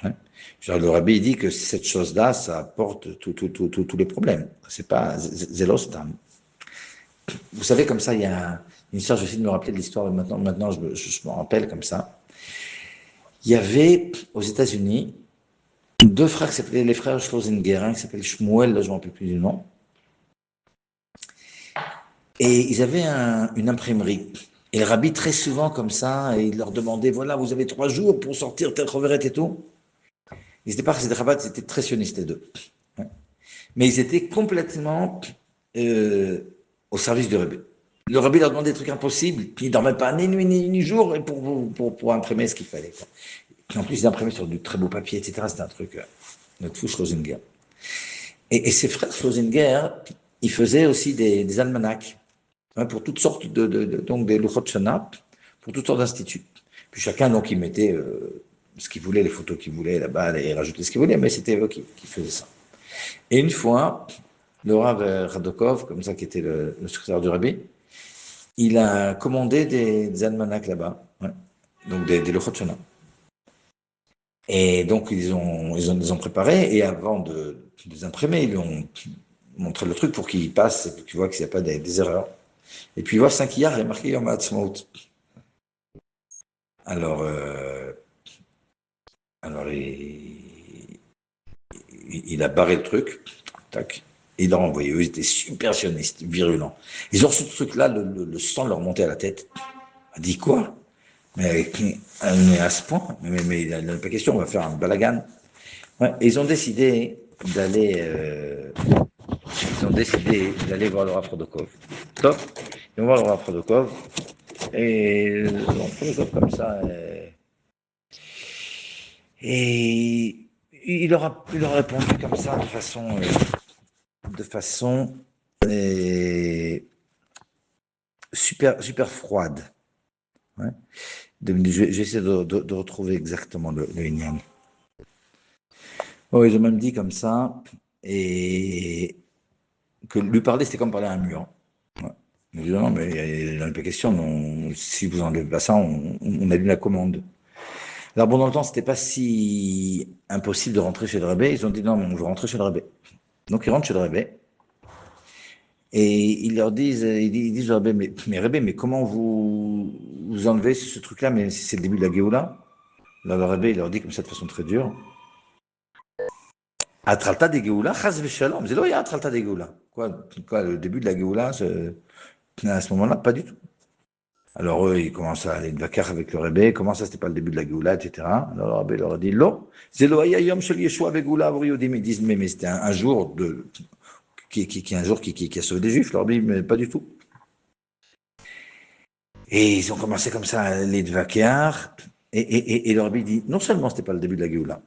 Hein. Genre, le rabbi dit que cette chose-là, ça apporte tous les problèmes. C'est pas zélostam. Vous savez, comme ça, il y a une histoire, j'essaie de me rappeler de l'histoire, maintenant je me rappelle comme ça. Il y avait aux États-Unis deux frères qui s'appelaient les frères Schlesinger, un qui s'appelle Shmuel, là je ne me rappelle plus du nom. Et ils avaient une imprimerie. Et le rabbi, très souvent comme ça, il leur demandait, voilà, vous avez 3 jours pour sortir tel Choveret et tout. Ils n'étaient pas Chassidei Chabad, ils étaient très sionistes les deux. Mais ils étaient complètement au service du rabbi. Le rabbi leur demandait des trucs impossibles, puis ils ne dormaient pas ni nuit ni jour pour imprimer ce qu'il fallait. Quoi. Et en plus, ils imprimaient sur du très beau papier, etc. C'était un truc, notre fou Schlesinger. Et ses frères Schlesinger, ils faisaient aussi des almanachs, hein, pour toutes sortes donc des Luchot Shana, pour toutes sortes d'instituts. Puis chacun, donc, il mettait ce qu'il voulait, les photos qu'il voulait là-bas, et rajoutait ce qu'il voulait, mais c'était eux qui faisaient ça. Et une fois, le Rav Radokov, comme ça, qui était le secrétaire du rabbi, il a commandé des almanachs là-bas, ouais, donc des Luchot Shana. Et donc, ils ont préparé, et avant de les imprimer, ils lui ont montré le truc pour qu'il passe, et pour qu'il voit qu'il n'y a pas des erreurs. Et puis, il voit 5 yards, il est marqué Yom Ha'atzmaut. Alors, il a barré le truc, tac, et il l'a envoyé. Eux, ils étaient super sionistes, virulents. Ils ont reçu ce truc-là, le sang leur montait à la tête. On a dit quoi? Mais à ce point, mais il n'y a pas question, on va faire un balagan. Ouais, ils ont décidé d'aller voir le Rav Rodokov. Top, ils vont voir le Rav Rodokov, et on fait comme ça, et il leur a répondu comme ça, de façon super froide. Ouais. J'essaie de retrouver exactement le Inyan. Oh, ils ont même dit comme ça, et que lui parler, c'était comme parler à un mur. Ouais. Il dit non, mais il n'y a pas question, non, si vous n'enlevez pas ça, on allume la commande. Alors bon, dans le temps, c'était pas si impossible de rentrer chez le Rebbe. Ils ont dit non, mais on veut rentrer chez le Rebbe. Donc ils rentrent chez le Rebbe. Et ils leur disent, ils disent au Rebbe, mais Rebbe, mais comment vous enlevez ce truc-là, mais c'est le début de la Géoula. Alors le Rebbe, il leur dit comme ça de façon très dure. Atralta de Géoula, chas v'shalom. C'est là, il y a Atralta de Géoula. Quoi, le début de la Géoula, à ce moment-là, pas du tout. Alors eux, ils commencent à aller de vacar avec le Rebbe. Comment ça, c'était pas le début de la Géoula, etc. Alors le Rebbe leur a dit, non, c'est lo yom shel Yeshua vegoula avriyodim. Ils disent, mais c'était un jour qui a sauvé des Juifs. Leur Rebbe, mais pas du tout. Et ils ont commencé comme ça à aller de vacar. Et le Rebbe dit, non seulement c'était pas le début de la Géoula,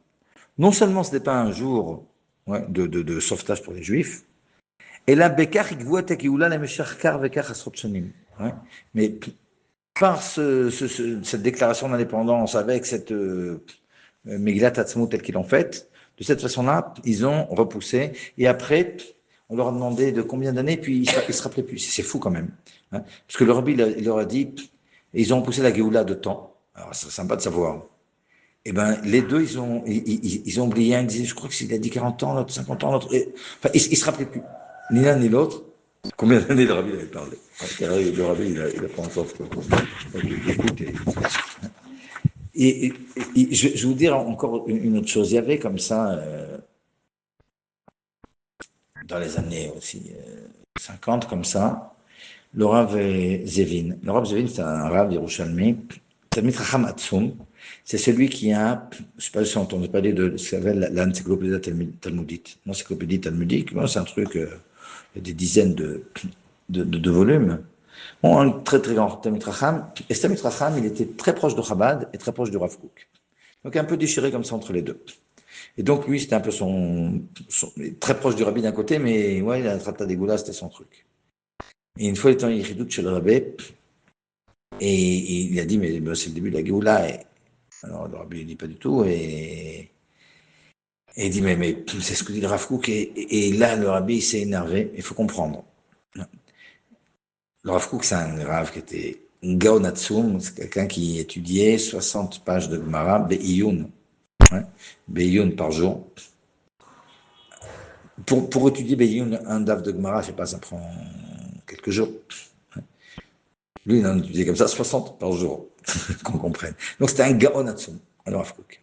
non seulement ce n'était pas un jour, ouais, de sauvetage pour les Juifs, et là, Bekar, mais par cette déclaration d'indépendance, avec cette Megillat Atzmut telle qu'ils l'ont faite, de cette façon-là, ils ont repoussé. Et après, on leur a demandé de combien d'années, puis ils ne se rappelaient plus. C'est fou quand même. Hein, parce que le Rabbi, il leur a dit, ils ont repoussé la Géoula de temps. Alors, c'est sympa de savoir. Eh ben, les deux, ils ont oublié. Un disait, je crois qu'il a dit 40 ans, l'autre 50 ans, l'autre. Enfin, ils ne se rappelaient plus. Ni l'un ni l'autre. Combien d'années le Rabbi avait parlé? Le Rabbi, il a pas encore. Écoutez. Je vais vous dire encore une autre chose. Il y avait comme ça, dans les années aussi 50, comme ça, le Rav Zevin. Le Rav Zevin, c'est un Rav Yerushalmi. Talmid Chacham Atzum. C'est celui qui a, je ne sais pas si on entendait parler de ce qu'on appelle l'encyclopédie talmudite. L'encyclopédie talmudique, c'est un truc, il y a des dizaines de volumes. Bon, un très très grand Talmid Chacham. Et ce Talmid Chacham, il était très proche de Chabad et très proche du Rav Kook. Donc un peu déchiré comme ça entre les deux. Et donc lui, c'était un peu très proche du Rabbi d'un côté, mais ouais, la Trata des Goulas, c'était son truc. Et une fois, il était en Yichidout chez le Rabbi, et il a dit, mais c'est le début de la Géoula. Et alors le Rabbi, il dit pas du tout, et il dit, mais c'est ce que dit le Rav Kook, et là, le Rabbi, il s'est énervé, il faut comprendre. Le Rav Kook, c'est un Rav qui était Gaon Hatzum, c'est quelqu'un qui étudiait 60 pages de Gemara, Be'iyun, hein, Be'iyun par jour. Pour étudier Be'iyun, un daf de Gemara, je sais pas, ça prend quelques jours. Lui, il en étudiait comme ça 60 par jour, qu'on comprenne. Donc c'était un Gaon Hatzum, le Rav Kook.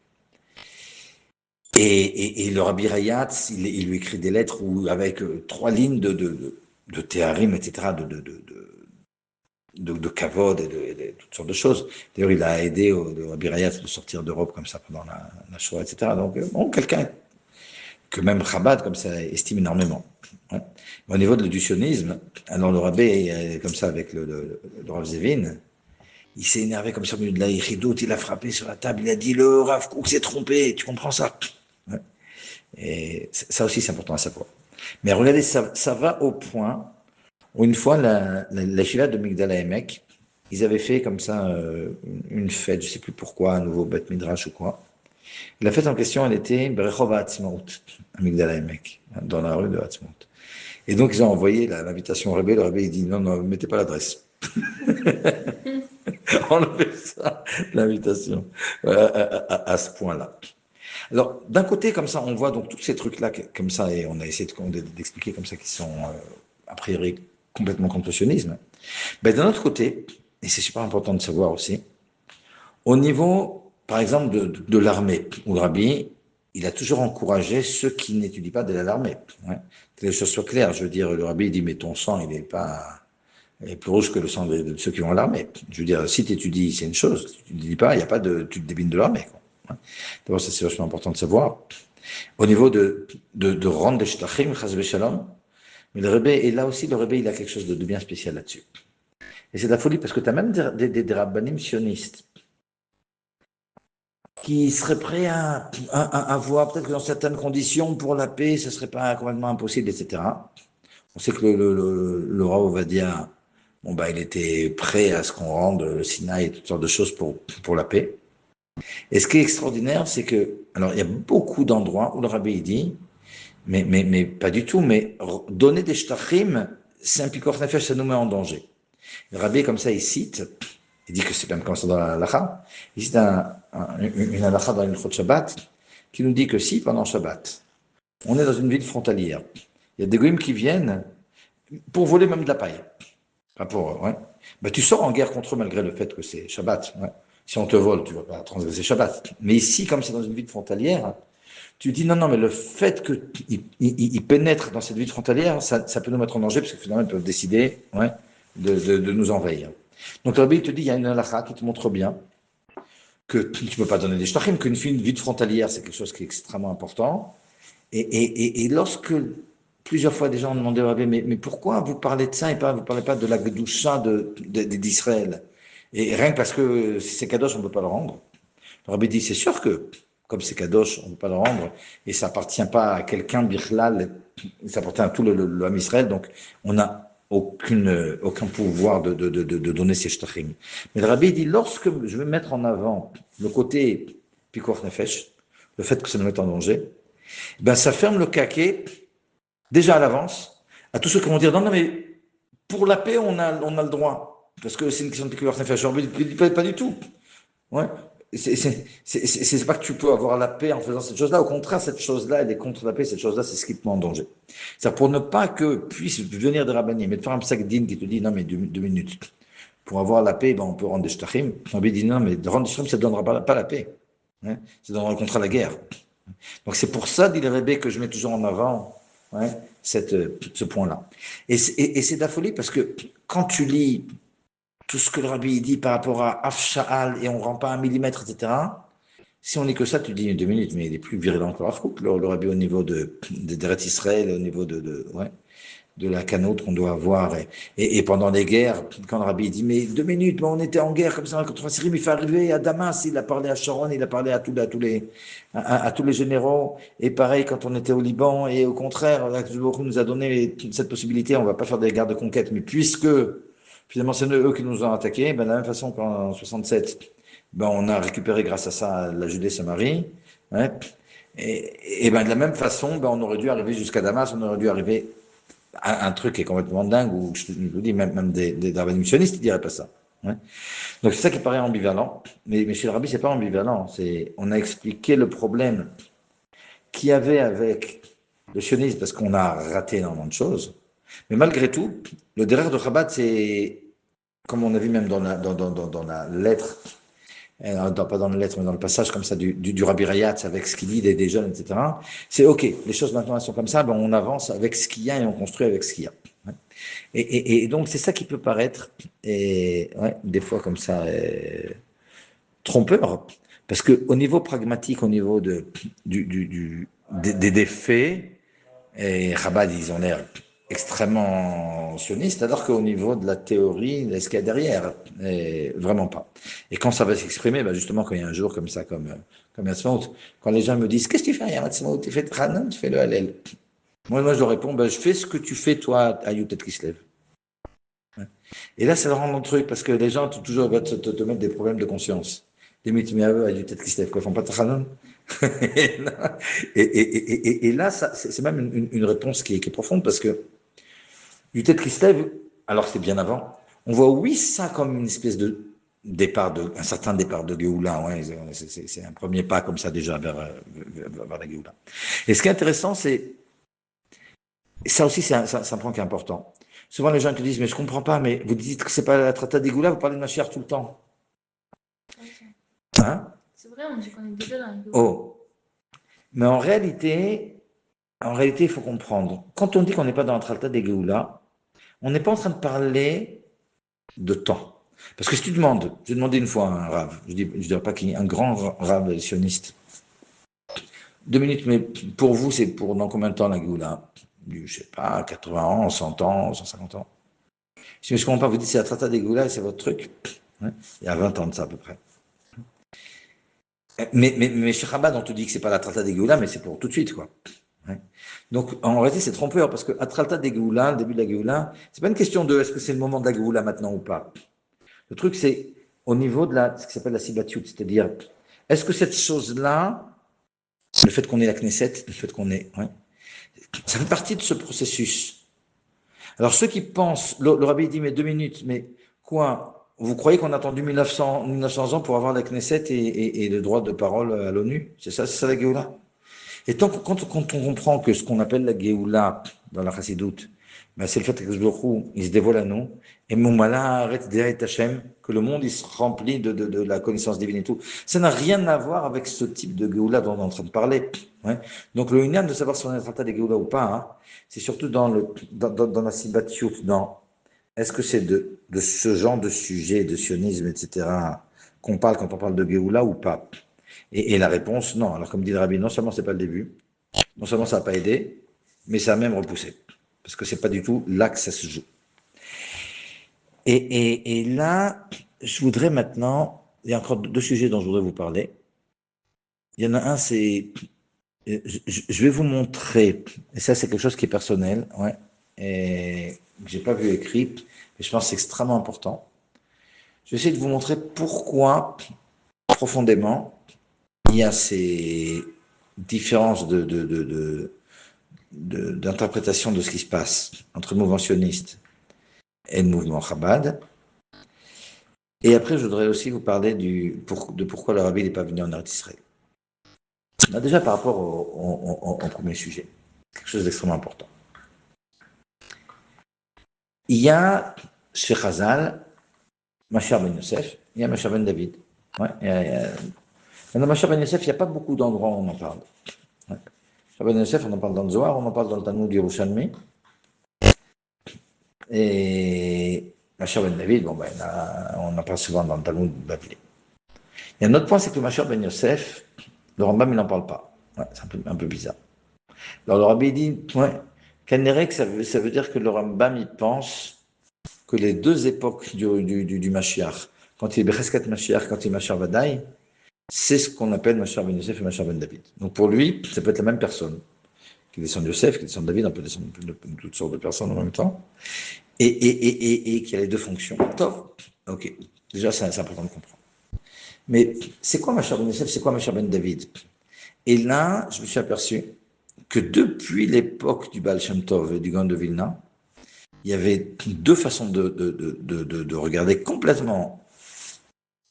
Et le Rabbi Rayatz, il lui écrit des lettres où, avec 3 lignes de théarim, etc., de kavod et de toutes sortes de choses. D'ailleurs, il a aidé le Rabbi Rayatz de sortir d'Europe comme ça pendant la Shoah, etc. Donc, bon, quelqu'un que même Chabad, comme ça, estime énormément. Ouais. Au niveau du sionisme, alors le Rabbi, comme ça, avec le Rav Zevin, il s'est énervé comme ça au milieu de la Yichidout, il a frappé sur la table, il a dit, le Rav Kook s'est trompé, tu comprends ça? Ouais. Et ça aussi, c'est important à savoir. Mais regardez, ça va au point où une fois, la Shiva de Migdal HaEmek, ils avaient fait comme ça une fête, je ne sais plus pourquoi, un nouveau Beth Midrash ou quoi. La fête en question, elle était Berechov HaAtzmaut, à Migdal HaEmek, dans la rue de Hatzmaut. Et donc, ils ont envoyé l'invitation au Rebbe. Le Rebbe, il dit non, non, mettez pas l'adresse. Enlevez ça, l'invitation, à ce point-là. Alors, d'un côté, comme ça, on voit donc tous ces trucs-là, comme ça, et on a essayé d'expliquer comme ça, qui sont, a priori, complètement contre le sionisme. Ben, d'un autre côté, et c'est super important de savoir aussi, au niveau, par exemple, de l'armée, où le Rabbi, il a toujours encouragé ceux qui n'étudient pas d'aller à l'armée. Ouais. Que les choses soient claires. Je veux dire, le Rabbi, il dit, mais ton sang, il est plus rouge que le sang de ceux qui vont à l'armée. Je veux dire, si tu étudies, c'est une chose. Si tu ne dis pas, il n'y a pas de, tu te débines de l'armée. D'abord, ça, c'est vachement important de savoir. Au niveau de rendre des shtachim, chas shalom, mais le Rebbe, et là aussi, le Rebbe, il a quelque chose de bien spécial là-dessus. Et c'est de la folie parce que tu as même des rabbanim sionistes qui seraient prêts à voir peut-être que dans certaines conditions, pour la paix, ce ne serait pas complètement impossible, etc. On sait que le Rav Ovadia, bon, bah, il était prêt à ce qu'on rende le Sinaï et toutes sortes de choses pour la paix. Et ce qui est extraordinaire, c'est que, alors, il y a beaucoup d'endroits où le Rabbi dit, mais pas du tout, mais donner des shtachim, c'est un pikor nefesh, ça nous met en danger. Le Rabbi, comme ça, il cite, il dit que c'est même comme ça dans la halakha, il cite une halakha dans une Chot Shabbat, qui nous dit que si, pendant Shabbat, on est dans une ville frontalière, il y a des goïms qui viennent pour voler même de la paille. Pas pour, ouais. Ben, tu sors en guerre contre eux malgré le fait que c'est Shabbat. Ouais. Si on te vole, tu ne vas pas transgresser Shabbat. Mais ici, comme c'est dans une ville frontalière, tu dis non, non, mais le fait qu'ils pénètrent dans cette ville frontalière, ça peut nous mettre en danger, parce que finalement, ils peuvent décider, ouais, de nous envahir. Donc, le Rabbi te dit, il y a une halakha qui te montre bien que tu ne peux pas donner des shtachim, qu'une ville frontalière, c'est quelque chose qui est extrêmement important. Et lorsque plusieurs fois des gens ont demandé au Rabbi, mais pourquoi vous parlez de ça et pas, vous ne parlez pas de la Gedusha d'Israël? Et rien que parce que si c'est Kadosh, on ne peut pas le rendre. Le Rabbi dit, c'est sûr que, comme c'est Kadosh, on ne peut pas le rendre, et ça appartient pas à quelqu'un, Birlal, ça appartient à tout le Ham Israël, donc on n'a aucun pouvoir de donner ces shtachim. Mais le Rabbi dit, lorsque je veux mettre en avant le côté Pikuach Nefesh, le fait que ça nous mette en danger, ben ça ferme le caquet, déjà à l'avance, à tous ceux qui vont dire, non, non, mais pour la paix, on a le droit, parce que c'est une question de Pikuach Nefesh. Je ne dis pas du tout. Ouais. C'est pas que tu peux avoir la paix en faisant cette chose-là. Au contraire, cette chose-là, elle est contre la paix. Cette chose-là, c'est ce qui te met en danger. C'est pour ne pas que puisse venir des rabbinim, mais de faire un psak din qui te dit non, mais 2 minutes. Pour avoir la paix, ben, on peut rendre des shtachim. Rabbi dit non, mais de rendre des shtachim, ça ne donnera pas la paix. Hein, ça donnera le contraire la guerre. Donc c'est pour ça, dit le Rebbe, que je mets toujours en avant, ouais, ce point-là. Et c'est de la folie parce que quand tu lis tout ce que le Rabbi dit par rapport à Afsha'al et on ne rend pas un millimètre, etc. Si on n'est que ça, tu dis 2 minutes, mais il est plus virulent que Rav Kook, le Rabbi au niveau d'Eret Israël, au niveau ouais. de la canoute qu'on doit avoir. Et pendant les guerres, quand le rabbi dit, mais 2 minutes, mais on était en guerre comme ça contre la Syrie, mais il fait arriver à Damas, il a parlé à Sharon, il a parlé à tous les généraux. Et pareil, quand on était au Liban, et au contraire, là, nous a donné cette possibilité, on ne va pas faire des guerres de conquête, mais puisque finalement c'est eux qui nous ont attaqués, ben, de la même façon qu'en 67, ben, on a récupéré grâce à ça la Judée-Samarie. Ouais. Et ben, de la même façon, ben, on aurait dû arriver jusqu'à Damas, on aurait dû arriver à un truc qui est complètement dingue, où je vous dis, même des rabbins missionnistes ne diraient pas ça. Ouais. Donc c'est ça qui paraît ambivalent, mais chez le rabbi, c'est pas ambivalent. On a expliqué le problème qu'il y avait avec le sionisme, parce qu'on a raté énormément de choses. Mais malgré tout, le derrière de Chabad, c'est, comme on a vu même dans la lettre, pas dans la lettre, mais dans le passage comme ça du Rabbi Rayatz avec ce qu'il dit des jeunes, etc. C'est OK, les choses maintenant elles sont comme ça, ben on avance avec ce qu'il y a et on construit avec ce qu'il y a. Et donc c'est ça qui peut paraître, des fois comme ça, trompeur, parce qu'au niveau pragmatique, au niveau des faits, et Chabad, ils ont l'air extrêmement sionistes, alors qu'au niveau de la théorie, ce qu'il y a derrière, vraiment pas. Et quand ça va s'exprimer, ben justement, quand il y a un jour comme ça, comme Yatzmaut, quand les gens me disent, qu'est-ce que tu fais à Yatzmaut? Tu fais le Tranan, tu fais le Hallel. Moi, je leur réponds, ben, je fais ce que tu fais, toi, à Yutet Kislev. Et là, ça leur rend mon truc, parce que les gens, toujours, te mettre des problèmes de conscience. Des mythes, mais à eux, à Yutet Kislev, quoi, ils font pas de Tranan. Et là, c'est même une réponse qui est profonde, parce que Yutet Kislev, alors que c'était bien avant, on voit, oui, ça comme une espèce de un certain départ de Géoula, ouais, c'est un premier pas comme ça déjà vers la Géoula. Et ce qui est intéressant, c'est, ça aussi, c'est un point qui est important. Souvent, les gens te disent, mais je comprends pas, mais vous dites que c'est pas la Trata des Géoula, vous parlez de Mashiach tout le temps. Hein? C'est vrai, on dit qu'on est déjà dans la Géoula. Oh. Mais en réalité, il faut comprendre. Quand on dit qu'on n'est pas dans la Trata des Géoula, on n'est pas en train de parler de temps. Parce que si tu demandes, j'ai demandé une fois à un rave, je dirais pas qu'il y a un grand rave sioniste. 2 minutes, mais pour vous, c'est pour dans combien de temps la Géoula? Je sais pas, 80 ans, 100 ans, 150 ans. Si je ne comprends pas, vous dites c'est la Trata des Géoula et c'est votre truc. Ouais. Il y a 20 ans de ça à peu près. Mais chez Chabad, on te dit que c'est pas la Trata des Géoula, mais c'est pour tout de suite, quoi. Ouais. Donc, en réalité, c'est trompeur, parce que à Trata des Géoula, le début de la Géoula, c'est pas une question de est-ce que c'est le moment de la Géoula maintenant ou pas. Le truc, c'est au niveau de ce qui s'appelle la Sibatiout, c'est-à-dire, est-ce que cette chose-là, le fait qu'on ait la Knesset, le fait qu'on ait, ouais, ça fait partie de ce processus. Alors, ceux qui pensent, le rabbi dit, mais 2 minutes, mais quoi? Vous croyez qu'on a attendu 1900 ans pour avoir la Knesset et le droit de parole à l'ONU? C'est ça la Géoula? Et quand on comprend que ce qu'on appelle la Géoula dans la Chassidoute, ben c'est le fait que il se dévoile à nous, et Moumala arrête d'être Hachem, que le monde il se remplit de la connaissance divine et tout. Ça n'a rien à voir avec ce type de Géoula dont on est en train de parler. Ouais. Donc le Inyan de savoir si on est en train de Géoula ou pas, hein, c'est surtout dans la Sibatiout, est-ce que c'est de ce genre de sujet, de sionisme, etc., qu'on parle quand on parle de Géoula ou pas? Et la réponse, non. Alors, comme dit le rabbi, non seulement c'est pas le début, non seulement ça n'a pas aidé, mais ça a même repoussé. Parce que c'est pas du tout là que ça se joue. Et là, je voudrais maintenant, il y a encore 2 sujets dont je voudrais vous parler. Il y en a un, c'est, je vais vous montrer, et ça c'est quelque chose qui est personnel, ouais, et que j'ai pas vu écrit, mais je pense que c'est extrêmement important. Je vais essayer de vous montrer pourquoi, profondément, il y a ces différences d'interprétation de ce qui se passe entre le mouvement sioniste et le mouvement Chabad. Et après, je voudrais aussi vous parler de pourquoi le rabbi n'est pas venu en Eretz Israël. Déjà, par rapport au premier sujet, quelque chose d'extrêmement important. Il y a chez Chazal, Mashiach ben Yosef, il y a Mashiach ben David. Ouais, dans Mashiach ben Yosef, il n'y a pas beaucoup d'endroits où on en parle. Ouais. Mashiach ben Yosef, on en parle dans le Zohar, on en parle dans le Talmud Yerushalmi. Et Mashiach ben David, bon, on en parle souvent dans le Talmud Bavli. Il y a un autre point, c'est que le Mashiach ben Yosef, le Rambam, il n'en parle pas. Ouais, c'est un peu bizarre. Alors le rabbi dit, ouais, Kanérek, ça veut dire que le Rambam, il pense que les deux époques du Mashiach, quand il est Becheskat Mashiach, quand il est Mashiach Vadaï, c'est ce qu'on appelle Mashiach Ben Yosef et Mashiach Ben David. Donc pour lui, ça peut être la même personne, qui descend de Yosef, qui descend de David, on peut descendre de toutes sortes de personnes en même temps, et qui a les deux fonctions. Top. Ok. Déjà, c'est important de comprendre. Mais c'est quoi Mashiach Ben Yosef, c'est quoi Mashiach Ben David? Et là, je me suis aperçu que depuis l'époque du Baal Shem Tov et du Gaon de Vilna, il y avait deux façons de regarder complètement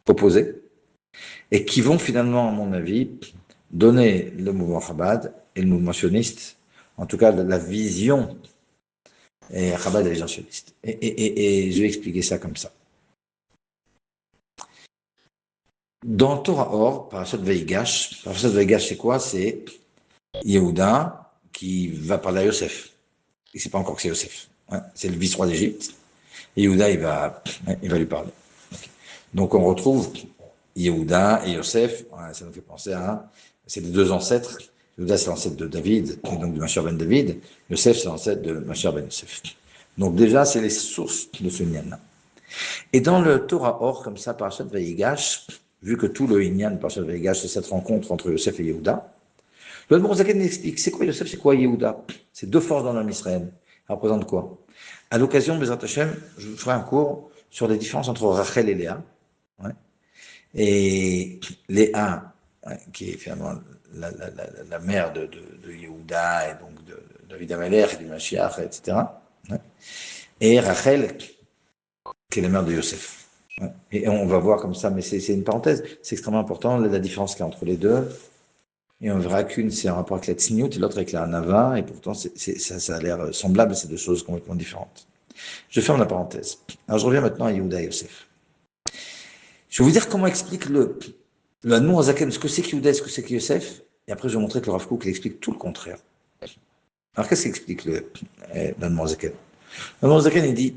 opposées et qui vont finalement, à mon avis, donner le mouvement Chabad et le mouvement sioniste, en tout cas la vision et Chabad et la vision sioniste. Et je vais expliquer ça comme ça. Dans Torah Or, Parashat Vayigash, c'est quoi? C'est Yehuda qui va parler à Yosef. Il ne sait pas encore que c'est Yosef. Ouais, c'est le vice-roi d'Égypte. Et Yehuda, il va lui parler. Okay. Donc on retrouve Yehuda et Yosef. Ouais, ça nous fait penser à... C'est les deux ancêtres. Yehuda, c'est l'ancêtre de David, donc de Mashiach ben David. Yosef, c'est l'ancêtre de Mashiach ben Yosef. Donc déjà, c'est les sources de ce Inyan-là. Et dans le Torah Or, comme ça, Parashat Vayigash, vu que tout le Inyan de Parashat Vayigash, c'est cette rencontre entre Yosef et Yehuda, le Admor Zaken explique, c'est quoi Yosef, c'est quoi Yehuda? C'est deux forces dans l'homme Israël. Ça représente quoi? À l'occasion, Bezrat Hashem, je vous ferai un cours sur les différences entre Rachel et Léa. Ouais. Et Léa, ouais, qui est finalement la mère de Yehuda et donc de David Amalek et du Mashiach, etc. Ouais. Et Rachel, qui est la mère de Yosef. Ouais. Et on va voir comme ça, mais c'est une parenthèse, c'est extrêmement important la différence qu'il y a entre les deux. Et on verra qu'une, c'est un rapport avec la tsniout et l'autre avec la hanava, et pourtant, ça a l'air semblable, c'est deux choses complètement différentes. Je ferme la parenthèse. Alors, je reviens maintenant à Yehuda et Yosef. Je vais vous dire comment explique le Admor Zaken, ce que c'est que Yehuda et ce que c'est que Yosef, et après, je vais vous montrer que le Rav Kook explique tout le contraire. Alors, qu'est-ce qu'explique l'Admor Zaken? L'Admor Zaken, il dit,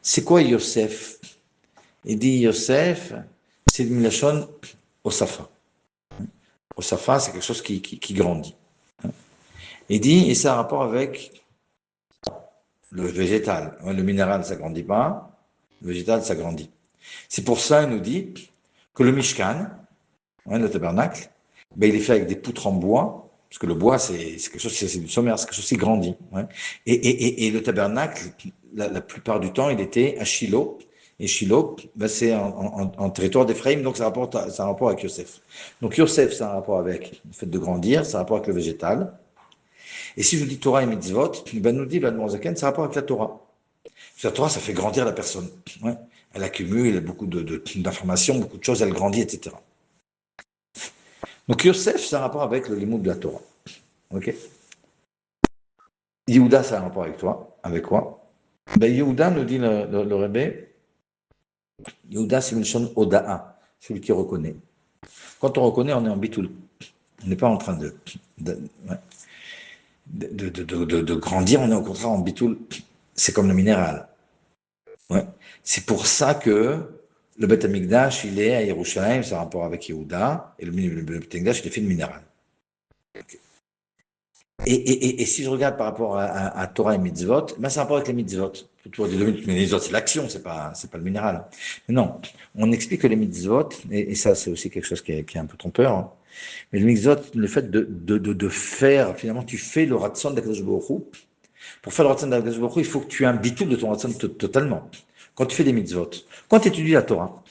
c'est quoi Yosef? Il dit, Yosef, c'est le Milachon Osafa. Osafa, c'est quelque chose qui grandit. Il dit, et ça a un rapport avec le végétal. Le minéral, ça ne grandit pas. Le végétal, ça grandit. C'est pour ça, il nous dit que le Mishkan, le tabernacle, ben, il est fait avec des poutres en bois, parce que le bois, c'est quelque chose, c'est du sommaire, c'est quelque chose qui grandit. Et le tabernacle, la plupart du temps, il était à Shiloh. Et Shiloh, ben, c'est en territoire d'Éphraïm, donc ça a un rapport avec Yosef. Donc Yosef, ça a un rapport avec le fait de grandir, ça a un rapport avec le végétal. Et si je vous dis Torah et mitzvot, ben nous dit l'Admor Zaken, ça a rapport avec la Torah. La Torah, ça fait grandir la personne. Ouais. Elle accumule beaucoup d'informations, beaucoup de choses, elle grandit, etc. Donc Yosef, ça a un rapport avec le limoud de la Torah. Ok. Yehuda, ça a un rapport avec toi. Avec quoi? Ben, Yehuda, nous dit le Rebbe, Yehuda, c'est une chaîne Oda'a, celui qui reconnaît. Quand on reconnaît, on est en bitoul. On n'est pas en train de grandir, on est au contraire en bitoul. C'est comme le minéral. Ouais. C'est pour ça que le Beth Amikdash, il est à Yerushalayim, c'est un rapport avec Yehuda, et le Beth Amikdash, il est fait de minéral. Okay. Et si je regarde par rapport à Torah et mitzvot, ben c'est un rapport avec les mitzvot. Mais les mitzvot, c'est l'action, c'est pas le minéral. Mais non, on explique que les mitzvot, et ça c'est aussi quelque chose qui est un peu trompeur, hein, mais le mitzvot, le fait de faire, finalement, tu fais le ratson d'Akadosh Baruch Hu. Pour faire le ratson d'Akadosh Baruch Hu, il faut que tu aies un bitul de ton ratson totalement. Quand tu fais des mitzvot, quand tu étudies la Torah,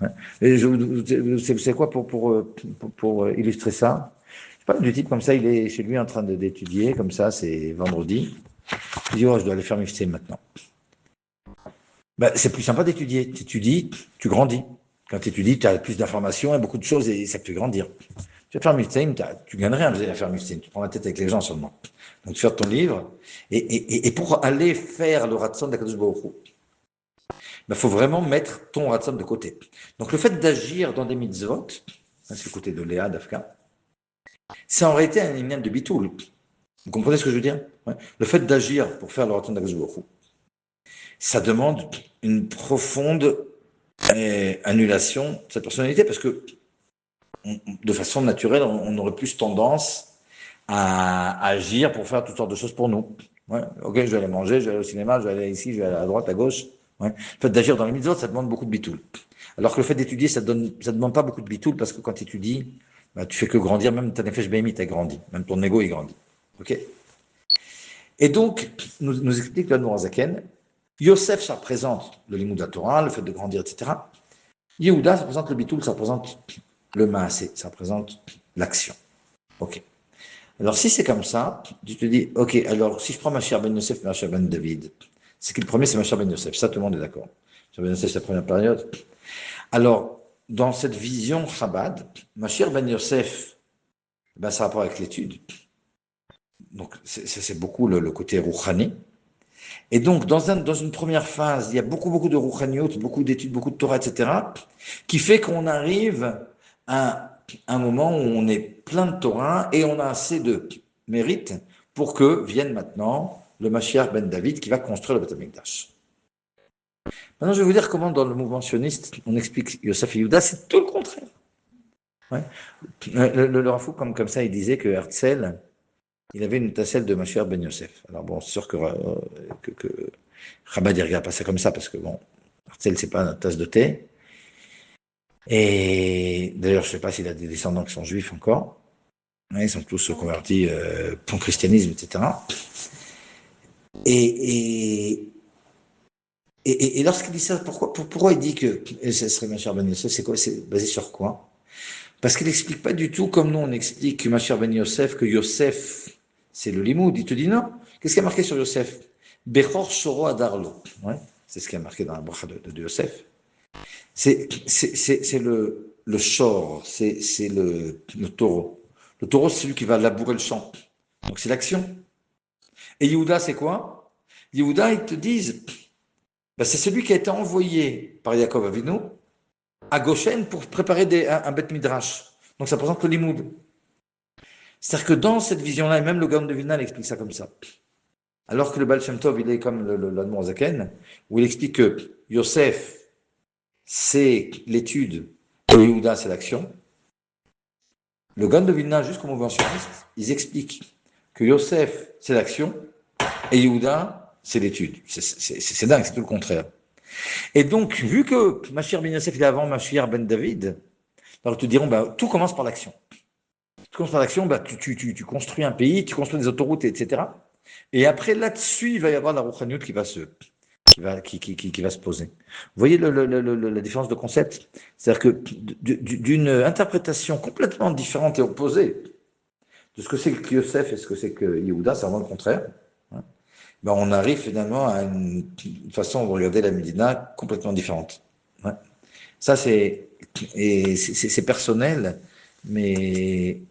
hein, et vous savez quoi pour illustrer ça? Je sais pas, du type comme ça, il est chez lui en train d'étudier, comme ça, c'est vendredi. Il dit, oh, je dois aller faire Mifsé maintenant. Ben, c'est plus sympa d'étudier. Tu étudies, tu grandis. Quand tu étudies, tu as plus d'informations et beaucoup de choses et ça te fait grandir. Tu vas faire Mifsé, tu gagnes rien à faire Mifsé. Tu prends la tête avec les gens seulement. Donc tu fais ton livre et pour aller faire le Ratson d'Akadosh Baruch Hu, il faut vraiment mettre ton Ratson de côté. Donc le fait d'agir dans des mitzvot, c'est le côté de Léa, d'Afka, c'est en réalité un inyan de bitoul. Vous comprenez ce que je veux dire? Ouais. Le fait d'agir pour faire le Ratson d'Akadosh Baruch Hu, ça demande une profonde annulation de sa personnalité parce que de façon naturelle, on aurait plus tendance à agir pour faire toutes sortes de choses pour nous. Ouais, ok, je vais aller manger, je vais aller au cinéma, je vais aller ici, je vais aller à droite, à gauche. Ouais. Le fait d'agir dans les mitzvot, ça demande beaucoup de bitoul. Alors que le fait d'étudier, ça demande pas beaucoup de bitoul parce que quand tu étudies, bah, tu fais que grandir, même ta nefesh behemit a grandi, même ton ego il grandit. Ok. Et donc, nous explique le Zaken, Yosef, ça représente le limud de la Torah, le fait de grandir, etc. Yehuda, ça représente le bitoul, ça représente le maasé, ça représente l'action. Ok. Alors, si c'est comme ça, tu te dis, ok, alors si je prends Mashiach ben Yosef et Mashiach ben David, c'est qui le premier, c'est Mashiach ben Yosef. Ça, tout le monde est d'accord. Mashiach ben Yosef, c'est la première période. Alors, dans cette vision Chabad, Mashiach ben Yosef, ben, ça a rapport avec l'étude. Donc, c'est beaucoup le côté rouchani. Et donc, dans une première phase, il y a beaucoup de rouchaniot, beaucoup d'études, beaucoup de Torah, etc., qui fait qu'on arrive à un moment où on est plein de Torah et on a assez de mérite pour que vienne maintenant le Mashiach ben David qui va construire le Beth Amikdash. Maintenant, je vais vous dire comment dans le mouvement sioniste, on explique Yosef et Yehuda, c'est tout le contraire. Ouais. Le Rafou, comme ça, il disait que Herzl, il avait une tasselle de Mashiach ben Yosef. Alors bon, c'est sûr que Chabad, il regarde pas ça comme ça, parce que bon, Herzl, c'est pas une tasse de thé. Et d'ailleurs, je sais pas s'il a des descendants qui sont juifs encore. Ouais, ils sont tous convertis pour le christianisme, etc. Et, et lorsqu'il dit ça, pourquoi il dit que ce serait Mashiach ben Yosef, c'est quoi, c'est basé sur quoi? Parce qu'il n'explique pas du tout comme nous on explique que Mashiach ben Yosef, que Yosef, c'est le limoud. Il te dit non. Qu'est-ce qui a marqué sur Yosef? Bechor Shoro Adarlo. Ouais, c'est ce qui a marqué dans la bracha de Yosef. C'est le shor, c'est le taureau. Le taureau, c'est celui qui va labourer le champ. Donc c'est l'action. Et Yehuda, c'est quoi? Yehuda, ils te disent, bah, c'est celui qui a été envoyé par Yaakov Avinu à Goshen pour préparer un Beth Midrash. Donc ça présente le limoud. C'est-à-dire que dans cette vision-là, et même le Gaon de Vilna explique ça comme ça. Alors que le Baal Shem Tov, il est comme l'Admor Zaken, où il explique que Yosef, c'est l'étude, et Yehuda, c'est l'action. Le Gaon de Vilna, jusqu'au mouvement sioniste, ils expliquent que Yosef, c'est l'action, et Yehuda, c'est l'étude. C'est dingue, c'est tout le contraire. Et donc, vu que Mashiach ben Yosef, il est avant Mashiach ben David, alors ils te diront, bah, tout commence par l'action. Tout commence par l'action, bah, tu construis un pays, tu construis des autoroutes, etc. Et après, là-dessus, il va y avoir la Rouchaniout qui va se poser. Vous voyez la différence de concept? C'est-à-dire que d'une interprétation complètement différente et opposée de ce que c'est que Yosef et ce que c'est que Yehuda, c'est vraiment le contraire. Hein, ben on arrive finalement à une façon de regarder la Médina complètement différente. Ouais. Ça, c'est personnel, mais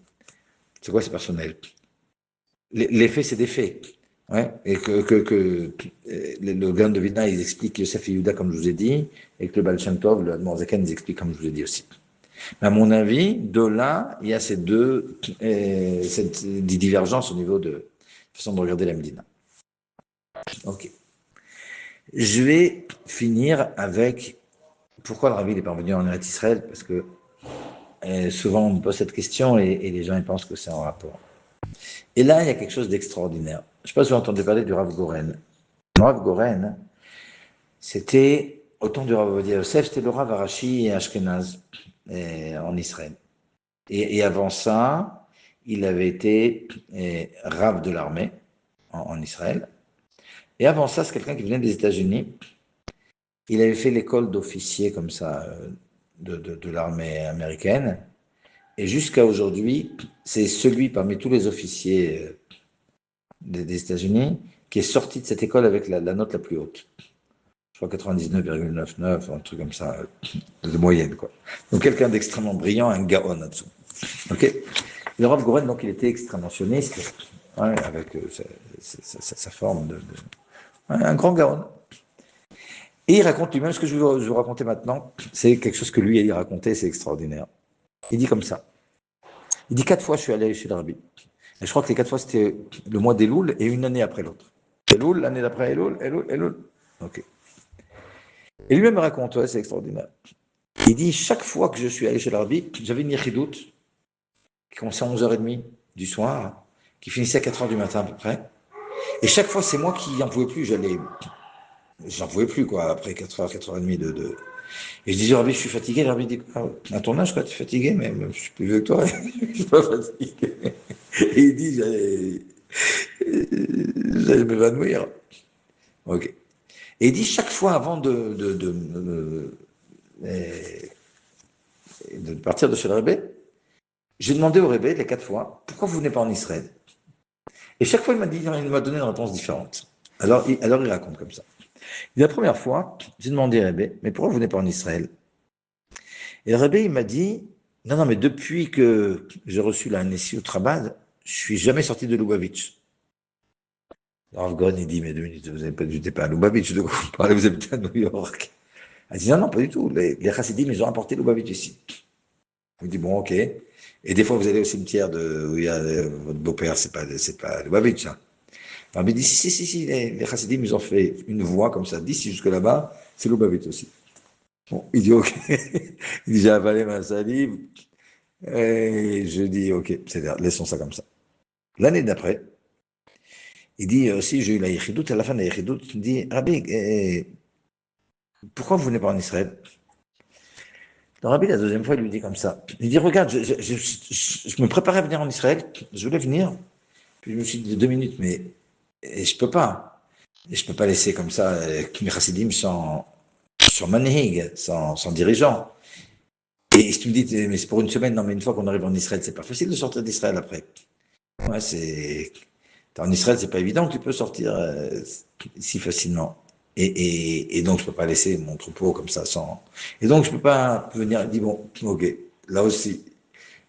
c'est quoi, c'est personnel? Les faits, c'est des faits. Ouais, et le Gaon de Vilna, ils expliquent Yosef et Yehuda, comme je vous ai dit, et que le Baal Shem Tov, le Admor Zaken, ils expliquent, comme je vous ai dit aussi. Mais à mon avis, de là, il y a ces cette divergence au niveau de façon de regarder la Médina. Ok. Je vais finir avec pourquoi le Rabbi n'est pas revenu en Eretz Israël, parce que souvent on me pose cette question et les gens ils pensent que c'est en rapport. Et là, il y a quelque chose d'extraordinaire. Je ne sais pas si vous entendez parler du Rav Goren. Le Rav Goren, c'était, au temps du Rav Ovadia Yosef, c'était le Rav Arashi et Ashkenaz en Israël. Et avant ça, il avait été Rav de l'armée en Israël. Et avant ça, c'est quelqu'un qui venait des États-Unis. Il avait fait l'école d'officier comme ça de l'armée américaine. Et jusqu'à aujourd'hui, c'est celui parmi tous les officiers des États-Unis qui est sorti de cette école avec la note la plus haute. Je crois 99,99, un truc comme ça, de moyenne, quoi. Donc quelqu'un d'extrêmement brillant, un gaon là-dessous. Ok. Le Rav Goren, donc, il était extrêmement sioniste, ouais, avec sa forme ouais, un grand gaon. Et il raconte lui-même ce que je vais vous raconter maintenant. C'est quelque chose que lui, il racontait, c'est extraordinaire. Il dit comme ça. Il dit 4 fois, je suis allé chez le Rabbi. Et je crois que les 4 fois, c'était le mois d'Elul et une année après l'autre. Elul, l'année d'après Elul. Ok. Et lui-même me raconte, ouais, c'est extraordinaire. Il dit, chaque fois que je suis allé chez le Rabbi, j'avais une yichidout qui commençait à 11h30 du soir, qui finissait à 4h du matin à peu près. Et chaque fois, c'est moi qui n'en pouvais plus. J'en pouvais plus, quoi, après 4h, 4h30 Et je disais, Rabbi, je suis fatigué. Le Rabbi dit, ah, à ton âge, quoi, tu es fatigué, mais je suis plus vieux que toi, je suis pas fatigué. Et il dit, j'allais m'évanouir. Ok. Et il dit, chaque fois avant de partir de chez le Rebbe, j'ai demandé au Rebbe, les 4 fois, pourquoi vous venez pas en Israël? Et chaque fois, il m'a donné une réponse différente. Alors il raconte comme ça. Et la première fois, j'ai demandé au Rebbe, mais pourquoi vous venez pas en Israël? Et le Rebbe, il m'a dit, non, non, mais depuis que j'ai reçu la Nessie au Trabad, je suis jamais sorti de Lubavitch. Alors, Gon, il dit, mais 2 minutes, vous n'êtes pas à Lubavitch, de quoi vous parlez, vous habitez à New York. Elle dit, non, non, pas du tout. Les Chassidim, ils ont apporté Lubavitch ici. Il dit, bon, ok. Et des fois, vous allez au cimetière où il y a votre beau-père, c'est pas Lubavitch, hein. Alors, il dit, si, les Chassidim, ils ont fait une voie comme ça, d'ici jusque là-bas, c'est Lubavitch aussi. Bon, il dit, ok. Il dit, j'ai avalé ma salive. Et je dis, ok, c'est-à-dire, laissons ça comme ça. L'année d'après, il dit aussi, j'ai eu la Yechidout, à la fin de la Yechidout, il me dit, Rabbi, pourquoi vous venez pas en Israël? Le Rabbi, la deuxième fois, il lui dit comme ça. Il dit, regarde, je me préparais à venir en Israël, je voulais venir, puis je me suis dit 2 minutes, mais et je peux pas. Et je peux pas laisser comme ça Kim Chassidim sans manhig, sans dirigeant. Et si tu me dis, mais c'est pour une semaine, non, mais une fois qu'on arrive en Israël, c'est pas facile de sortir d'Israël après. Ouais, en Israël, c'est pas évident que tu peux sortir si facilement. Et donc, je peux pas laisser mon troupeau comme ça sans. Et donc, je peux pas venir. Il dit bon, ok. Là aussi,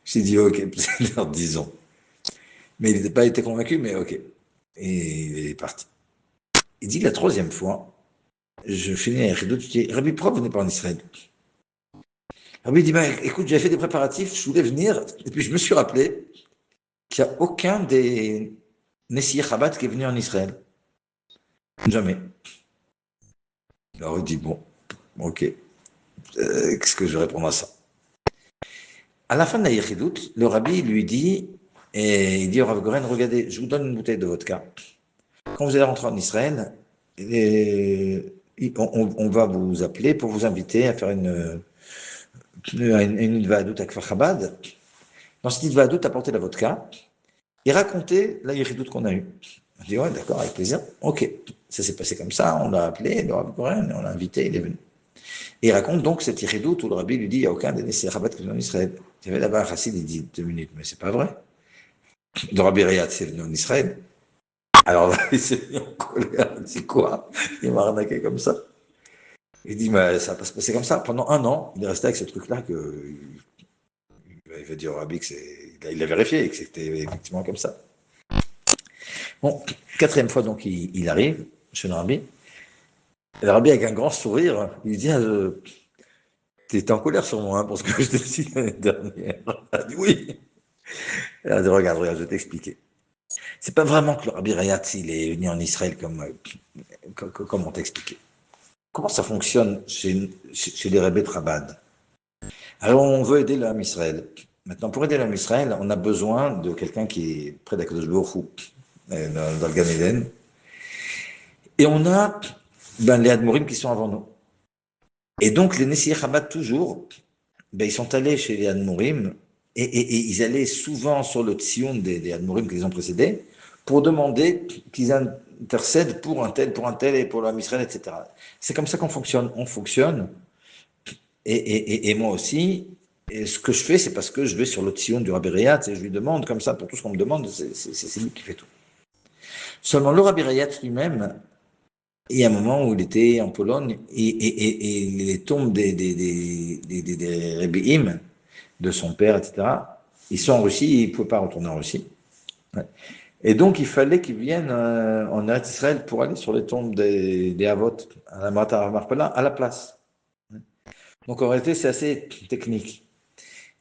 j'ai dit ok, disons. Mais il n'était pas été convaincu, mais ok. Et il est parti. Il dit la troisième fois, je finis avec d'autres, je dis Rabbi, pourquoi vous n'êtes pas en Israël? Rabbi dit bah, écoute, j'avais fait des préparatifs, je voulais venir, et puis je me suis rappelé qu'il n'y a aucun des Nessier Chabad qui est venu en Israël. Jamais. Alors il dit bon, ok, qu'est-ce que je vais répondre à ça? À la fin de la Yechidout, le rabbi lui dit, et il dit au Rav Goren, regardez, je vous donne une bouteille de vodka. Quand vous allez rentrer en Israël, on va vous appeler pour vous inviter à faire une Idvadout à Kfar Chabad. Dans cette Idvadout, apportez la vodka et racontez la Yechidout qu'on a eue. On dit, ouais, d'accord, avec plaisir. Ok, ça s'est passé comme ça, on l'a appelé, le Rav Goren, on l'a invité, il est venu. Et il raconte donc cette Yechidout où le rabbi lui dit, il n'y a aucun des Nessier Chabad qui est venu en Israël. Il y avait là-bas un chassid, il dit 2 minutes, mais c'est pas vrai. Le Rabbi Riyad, c'est venu en Israël. Alors là, il s'est mis en colère, il dit quoi? Il m'a arnaqué comme ça. Il dit, mais ça va pas se passer comme ça. Pendant 1 an, il est resté avec ce truc-là il va dire au Rabbi il a vérifié et que c'était effectivement comme ça. Bon, 4e fois, donc, il arrive chez le Rabbi. Et le Rabbi, avec un grand sourire, il dit, tu étais en colère sur moi hein, pour ce que je t'ai dit l'année dernière. Il a dit, oui. Il a dit, regarde, je vais t'expliquer. C'est pas vraiment que le Rabbi Rayat, il est venu en Israël comme on t'a expliqué. Comment ça fonctionne chez les Rebbe de Chabad? Alors, on veut aider l'âme Israël. Maintenant, pour aider l'âme Israël, on a besoin de quelqu'un qui est près d'Akadosh Baruch Hu, dans le Gan Eden. Et on a les Admorim qui sont avant nous. Et donc, les Nessier Chabad, toujours, ils sont allés chez les Admorim et ils allaient souvent sur le Tzion des Admorim qui les ont précédés pour demander qu'ils intercèdent pour un tel et pour l'âme Israël, etc. C'est comme ça qu'on fonctionne. On fonctionne. Et moi aussi, et ce que je fais, c'est parce que je vais sur le Tzion du Rabbi Rayat et je lui demande comme ça, pour tout ce qu'on me demande, c'est lui qui fait tout. Seulement, le Rabbi Rayat lui-même, il y a un moment où il était en Pologne et les tombes des Rebbeim, de son père, etc., ils sont en Russie, il ne pouvait pas retourner en Russie. Ouais. Et donc, il fallait qu'il vienne en Eretz Israël pour aller sur les tombes des Havot, à la Mata Marpella, à la place. Donc, en réalité, c'est assez technique.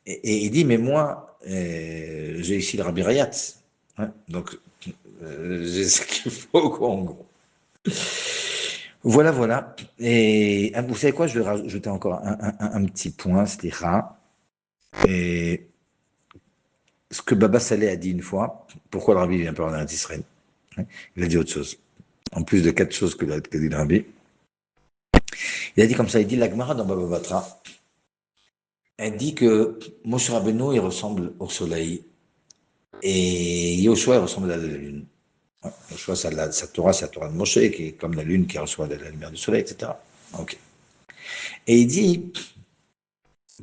Et il dit, mais moi, j'ai ici le Rabbi Rayat. Hein, donc, j'ai ce qu'il faut, quoi, en gros. Voilà. Et vous savez quoi, je vais rajouter encore un petit point, c'était rare. Et ce que Baba Saleh a dit une fois, pourquoi le Rabbi vient pas en Eretz Israël? Il a dit autre chose. En plus de 4 choses que dit le Rabbi. Il a dit comme ça, il dit la Gemara dans Baba Batra, elle dit que Moshe Rabbeinu, il ressemble au soleil et Yoshua, il ressemble à la lune. Yoshua, sa Torah, c'est la Torah de Moshe, qui est comme la lune qui reçoit de la lumière du soleil, etc. Ok. Et il dit,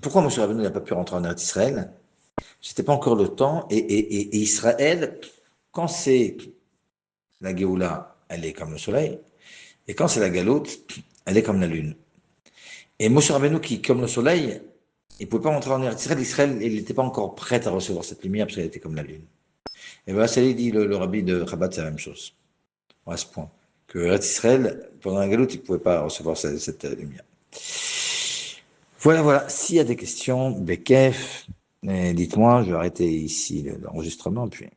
pourquoi Moshe Rabbeinu n'a pas pu rentrer en Eretz Israël? C'était pas encore le temps, et Israël, quand c'est la Géoula, elle est comme le soleil, et quand c'est la Galoute, elle est comme la lune. Et Moshe Rabbeinu, qui, comme le soleil, il ne pouvait pas rentrer en Eretz Israël. Israël, il n'était pas encore prêt à recevoir cette lumière parce qu'elle était comme la lune. Et voilà, ça dit le rabbi de Chabad, c'est la même chose. À ce point. Que Eretz Israël, pendant la galoute, il ne pouvait pas recevoir cette lumière. Voilà. S'il y a des questions, Bekef, dites-moi, je vais arrêter ici l'enregistrement, puis.